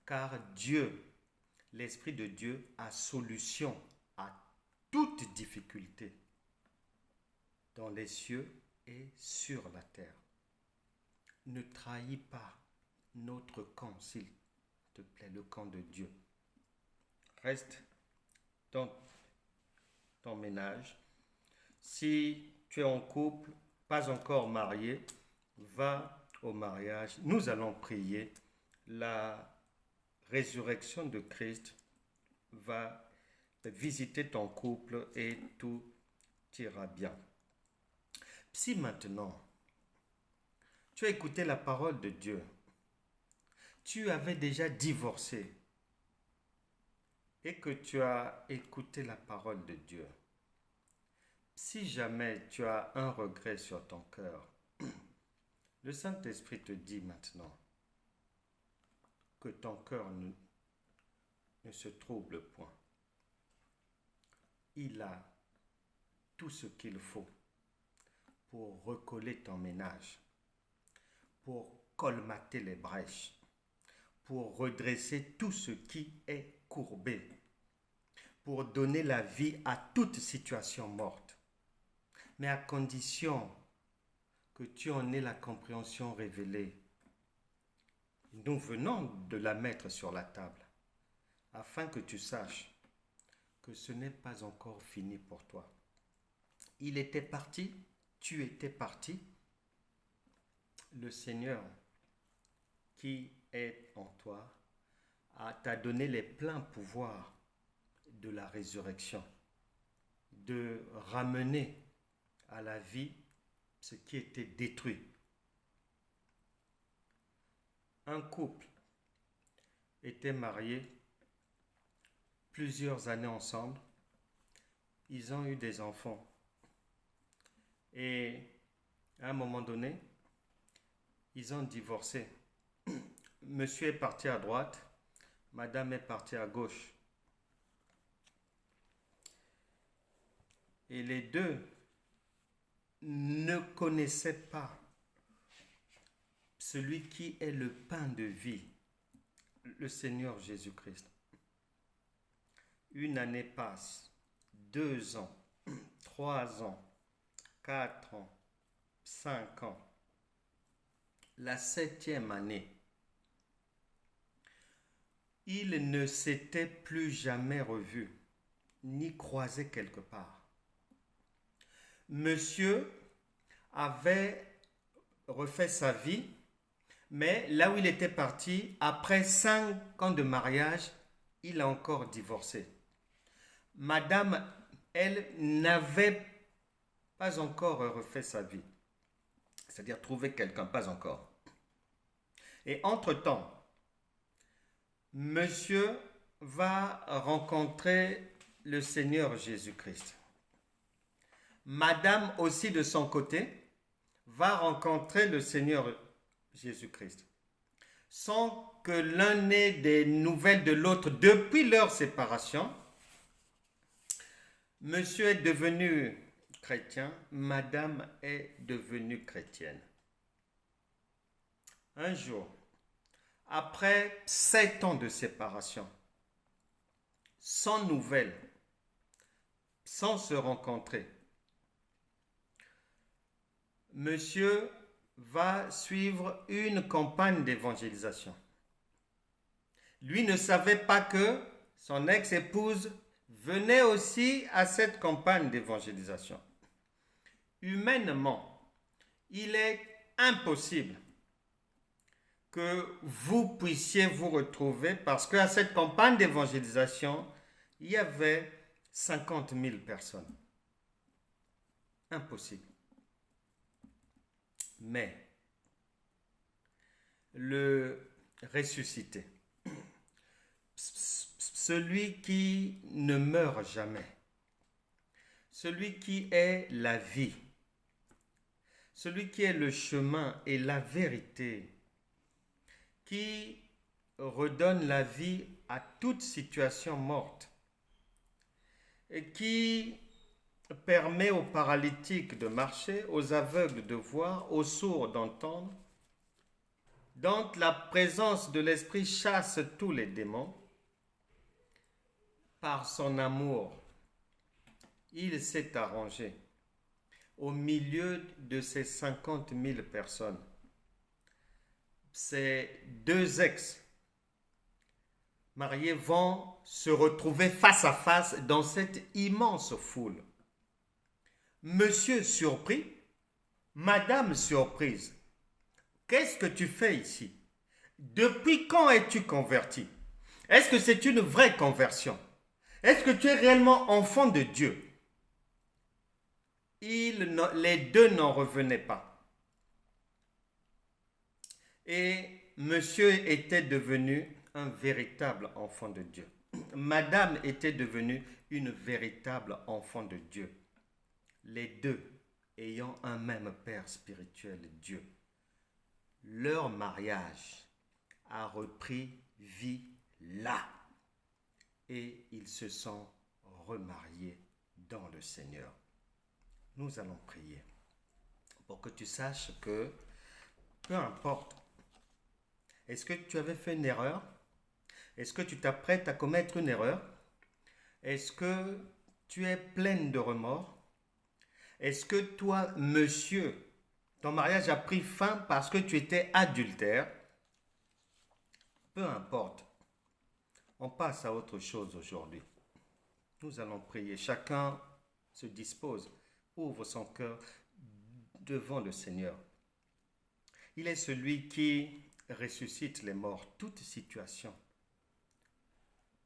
Car Dieu, l'Esprit de Dieu, a solution à toute difficulté dans les cieux et sur la terre. Ne trahis pas notre camp, s'il te plaît, le camp de Dieu. Reste dans ton ménage. Si tu es en couple, pas encore marié, va au mariage. Nous allons prier. La résurrection de Christ va visiter ton couple et tout ira bien. Si maintenant, tu as écouté la parole de Dieu, tu avais déjà divorcé et que tu as écouté la parole de Dieu, si jamais tu as un regret sur ton cœur, le Saint-Esprit te dit maintenant que ton cœur ne se trouble point. Il a tout ce qu'il faut pour recoller ton ménage, pour colmater les brèches, pour redresser tout ce qui est courbé, pour donner la vie à toute situation morte, mais à condition que tu en aies la compréhension révélée. Nous venons de la mettre sur la table, afin que tu saches que ce n'est pas encore fini pour toi. Il était parti, tu étais parti. Le Seigneur qui est en toi t'a donné les pleins pouvoirs de la résurrection, de ramener à la vie ce qui était détruit. Un couple était marié plusieurs années ensemble. Ils ont eu des enfants. Et à un moment donné, ils ont divorcé. Monsieur est parti à droite, madame est partie à gauche. Et les deux ne connaissaient pas celui qui est le pain de vie, le Seigneur Jésus-Christ. Une année passe, 2 ans, 3 ans, 4 ans, 5 ans. La 7e année, il ne s'était plus jamais revu, ni croisé quelque part. Monsieur avait refait sa vie, mais là où il était parti, après 5 ans de mariage, il a encore divorcé. Madame, elle n'avait pas encore refait sa vie, c'est-à-dire trouvé quelqu'un, pas encore. Et entre-temps, monsieur va rencontrer le Seigneur Jésus-Christ. Madame aussi de son côté va rencontrer le Seigneur Jésus-Christ. Sans que l'un ait des nouvelles de l'autre depuis leur séparation, monsieur est devenu chrétien, madame est devenue chrétienne. Un jour, après 7 ans de séparation, sans nouvelles, sans se rencontrer, monsieur va suivre une campagne d'évangélisation. Lui ne savait pas que son ex-épouse venait aussi à cette campagne d'évangélisation. Humainement, il est impossible que vous puissiez vous retrouver parce qu'à cette campagne d'évangélisation, il y avait 50 000 personnes. Impossible. Mais le ressuscité, celui qui ne meurt jamais, celui qui est la vie, celui qui est le chemin et la vérité, qui redonne la vie à toute situation morte et qui permet aux paralytiques de marcher, aux aveugles de voir, aux sourds d'entendre, dont la présence de l'Esprit chasse tous les démons. Par son amour, il s'est arrangé au milieu de ces 50 000 personnes. Ces 2 ex-mariés vont se retrouver face à face dans cette immense foule. Monsieur surpris, madame surprise. Qu'est-ce que tu fais ici? Depuis quand es-tu converti? Est-ce que c'est une vraie conversion? Est-ce que tu es réellement enfant de Dieu? Les deux n'en revenaient pas. Et monsieur était devenu un véritable enfant de Dieu. Madame était devenue une véritable enfant de Dieu. Les deux ayant un même Père spirituel, Dieu. Leur mariage a repris vie là. Et ils se sont remariés dans le Seigneur. Nous allons prier pour que tu saches que peu importe, est-ce que tu avais fait une erreur? Est-ce que tu t'apprêtes à commettre une erreur? Est-ce que tu es pleine de remords? Est-ce que toi, monsieur, ton mariage a pris fin parce que tu étais adultère? Peu importe. On passe à autre chose aujourd'hui. Nous allons prier. Chacun se dispose, ouvre son cœur devant le Seigneur. Il est celui qui ressuscite les morts, toute situation.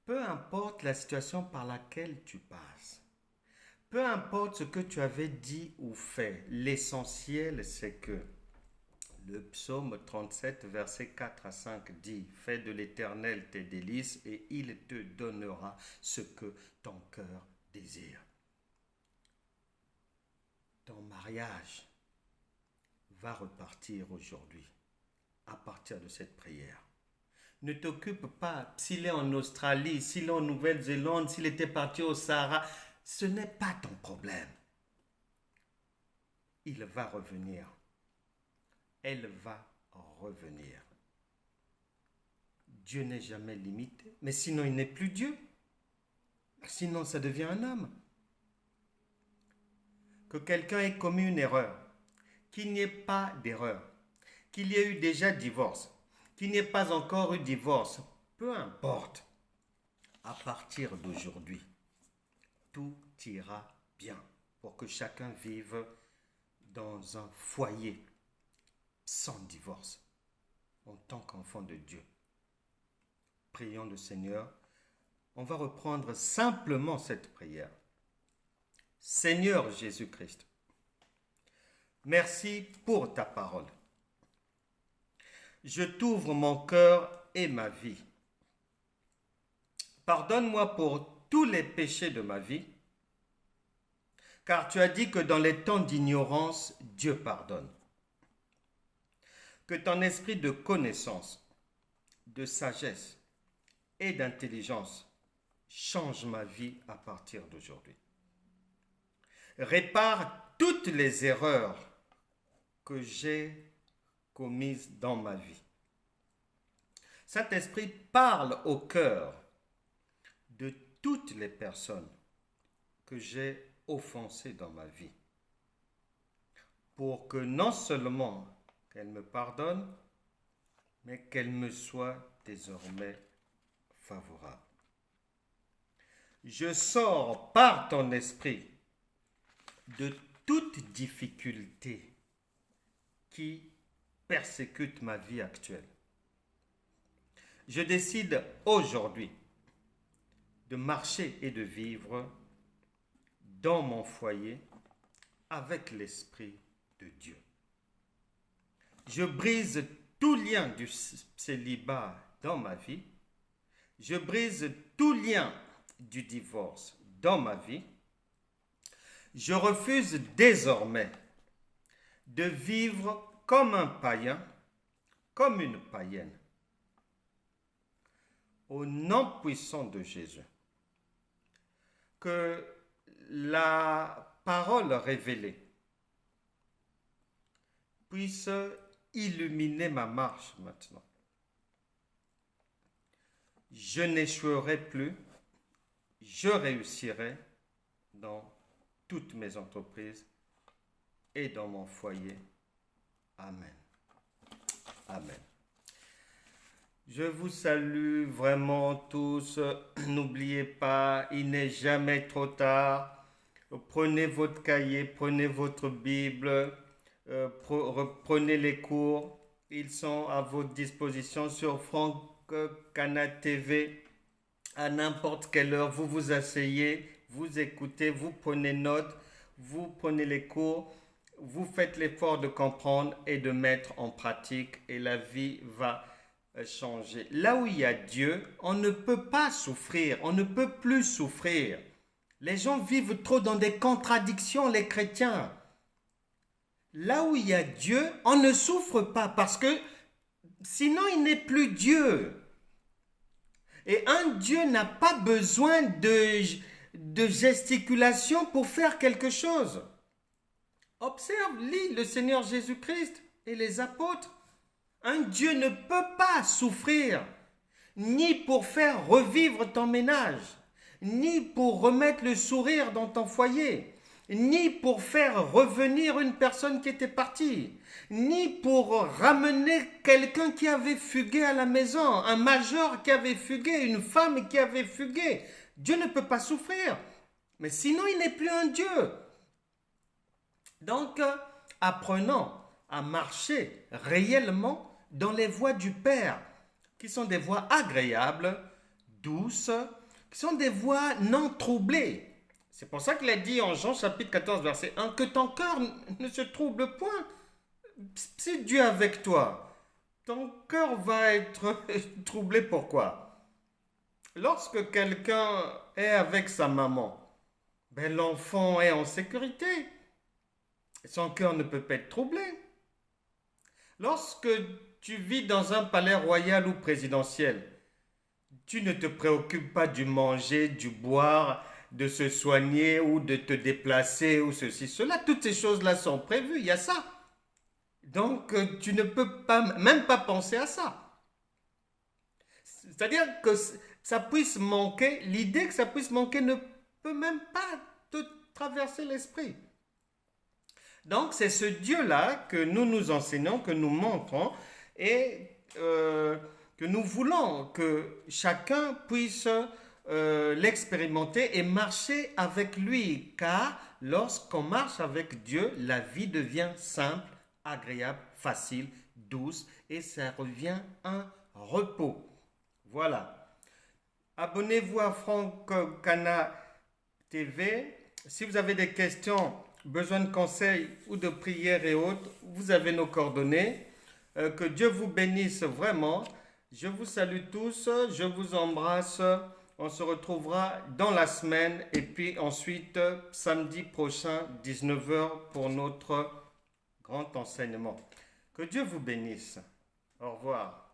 Peu importe la situation par laquelle tu passes, peu importe ce que tu avais dit ou fait, l'essentiel c'est que le psaume 37, versets 4 à 5 dit « Fais de l'Éternel tes délices et il te donnera ce que ton cœur désire. » Ton mariage va repartir aujourd'hui à partir de cette prière. Ne t'occupe pas s'il est en Australie, s'il est en Nouvelle-Zélande, s'il était parti au Sahara. Ce n'est pas ton problème. Il va revenir. Elle va revenir. Dieu n'est jamais limité, mais sinon il n'est plus Dieu. Sinon ça devient un homme. Que quelqu'un ait commis une erreur, qu'il n'y ait pas d'erreur, qu'il y ait eu déjà divorce, qu'il n'y ait pas encore eu divorce, peu importe. À partir d'aujourd'hui, tout ira bien pour que chacun vive dans un foyer sans divorce en tant qu'enfant de Dieu. Prions le Seigneur. On va reprendre simplement cette prière. Seigneur Jésus-Christ, merci pour ta parole. Je t'ouvre mon cœur et ma vie. Pardonne-moi pour tous les péchés de ma vie, car tu as dit que dans les temps d'ignorance, Dieu pardonne. Que ton esprit de connaissance, de sagesse et d'intelligence change ma vie à partir d'aujourd'hui. Répare toutes les erreurs que j'ai commises dans ma vie. Saint-Esprit, parle au cœur de toutes les personnes que j'ai offensées dans ma vie, pour que non seulement qu'elles me pardonnent, mais qu'elles me soient désormais favorables. Je sors par ton esprit de toute difficulté qui persécute ma vie actuelle. Je décide aujourd'hui de marcher et de vivre dans mon foyer avec l'Esprit de Dieu. Je brise tout lien du célibat dans ma vie. Je brise tout lien du divorce dans ma vie. Je refuse désormais de vivre comme un païen, comme une païenne. Au nom puissant de Jésus, que la parole révélée puisse illuminer ma marche maintenant. Je n'échouerai plus, je réussirai dans toutes mes entreprises et dans mon foyer. Amen. Amen. Je vous salue vraiment tous. N'oubliez pas, il n'est jamais trop tard. Prenez votre cahier, prenez votre Bible, prenez les cours. Ils sont à votre disposition sur Franck Cana TV. À n'importe quelle heure, vous vous asseyez, vous écoutez, vous prenez note, vous prenez les cours, vous faites l'effort de comprendre et de mettre en pratique et la vie va changer. Là où il y a Dieu, on ne peut pas souffrir, on ne peut plus souffrir. Les gens vivent trop dans des contradictions, les chrétiens. Là où il y a Dieu, on ne souffre pas parce que sinon il n'est plus Dieu. Et un Dieu n'a pas besoin de gesticulation pour faire quelque chose. Observe, lis le Seigneur Jésus-Christ et les apôtres. Un Dieu ne peut pas souffrir, ni pour faire revivre ton ménage, ni pour remettre le sourire dans ton foyer, ni pour faire revenir une personne qui était partie, ni pour ramener quelqu'un qui avait fugué à la maison, un major qui avait fugué, une femme qui avait fugué. Dieu ne peut pas souffrir, mais sinon il n'est plus un Dieu. Donc, apprenons à marcher réellement dans les voies du Père, qui sont des voies agréables, douces, qui sont des voies non troublées. C'est pour ça qu'il a dit en Jean chapitre 14, verset 1, que ton cœur ne se trouble point. C'est Dieu avec toi. Ton cœur va être troublé. Pourquoi? Lorsque quelqu'un est avec sa maman, l'enfant est en sécurité. Son cœur ne peut pas être troublé. Lorsque tu vis dans un palais royal ou présidentiel, tu ne te préoccupes pas du manger, du boire, de se soigner ou de te déplacer ou ceci, cela. Toutes ces choses-là sont prévues, il y a ça. Donc, tu ne peux pas, même pas penser à ça. C'est-à-dire que ça puisse manquer, l'idée que ça puisse manquer ne peut même pas te traverser l'esprit. Donc, c'est ce Dieu-là que nous nous enseignons, que nous montrons et que nous voulons que chacun puisse l'expérimenter et marcher avec lui. Car lorsqu'on marche avec Dieu, la vie devient simple, agréable, facile, douce et ça revient un repos. Voilà. Abonnez-vous à Franck Cana TV. Si vous avez des questions, besoin de conseils ou de prières et autres, vous avez nos coordonnées. Que Dieu vous bénisse vraiment. Je vous salue tous, je vous embrasse. On se retrouvera dans la semaine et puis ensuite samedi prochain 19h pour notre grand enseignement. Que Dieu vous bénisse. Au revoir.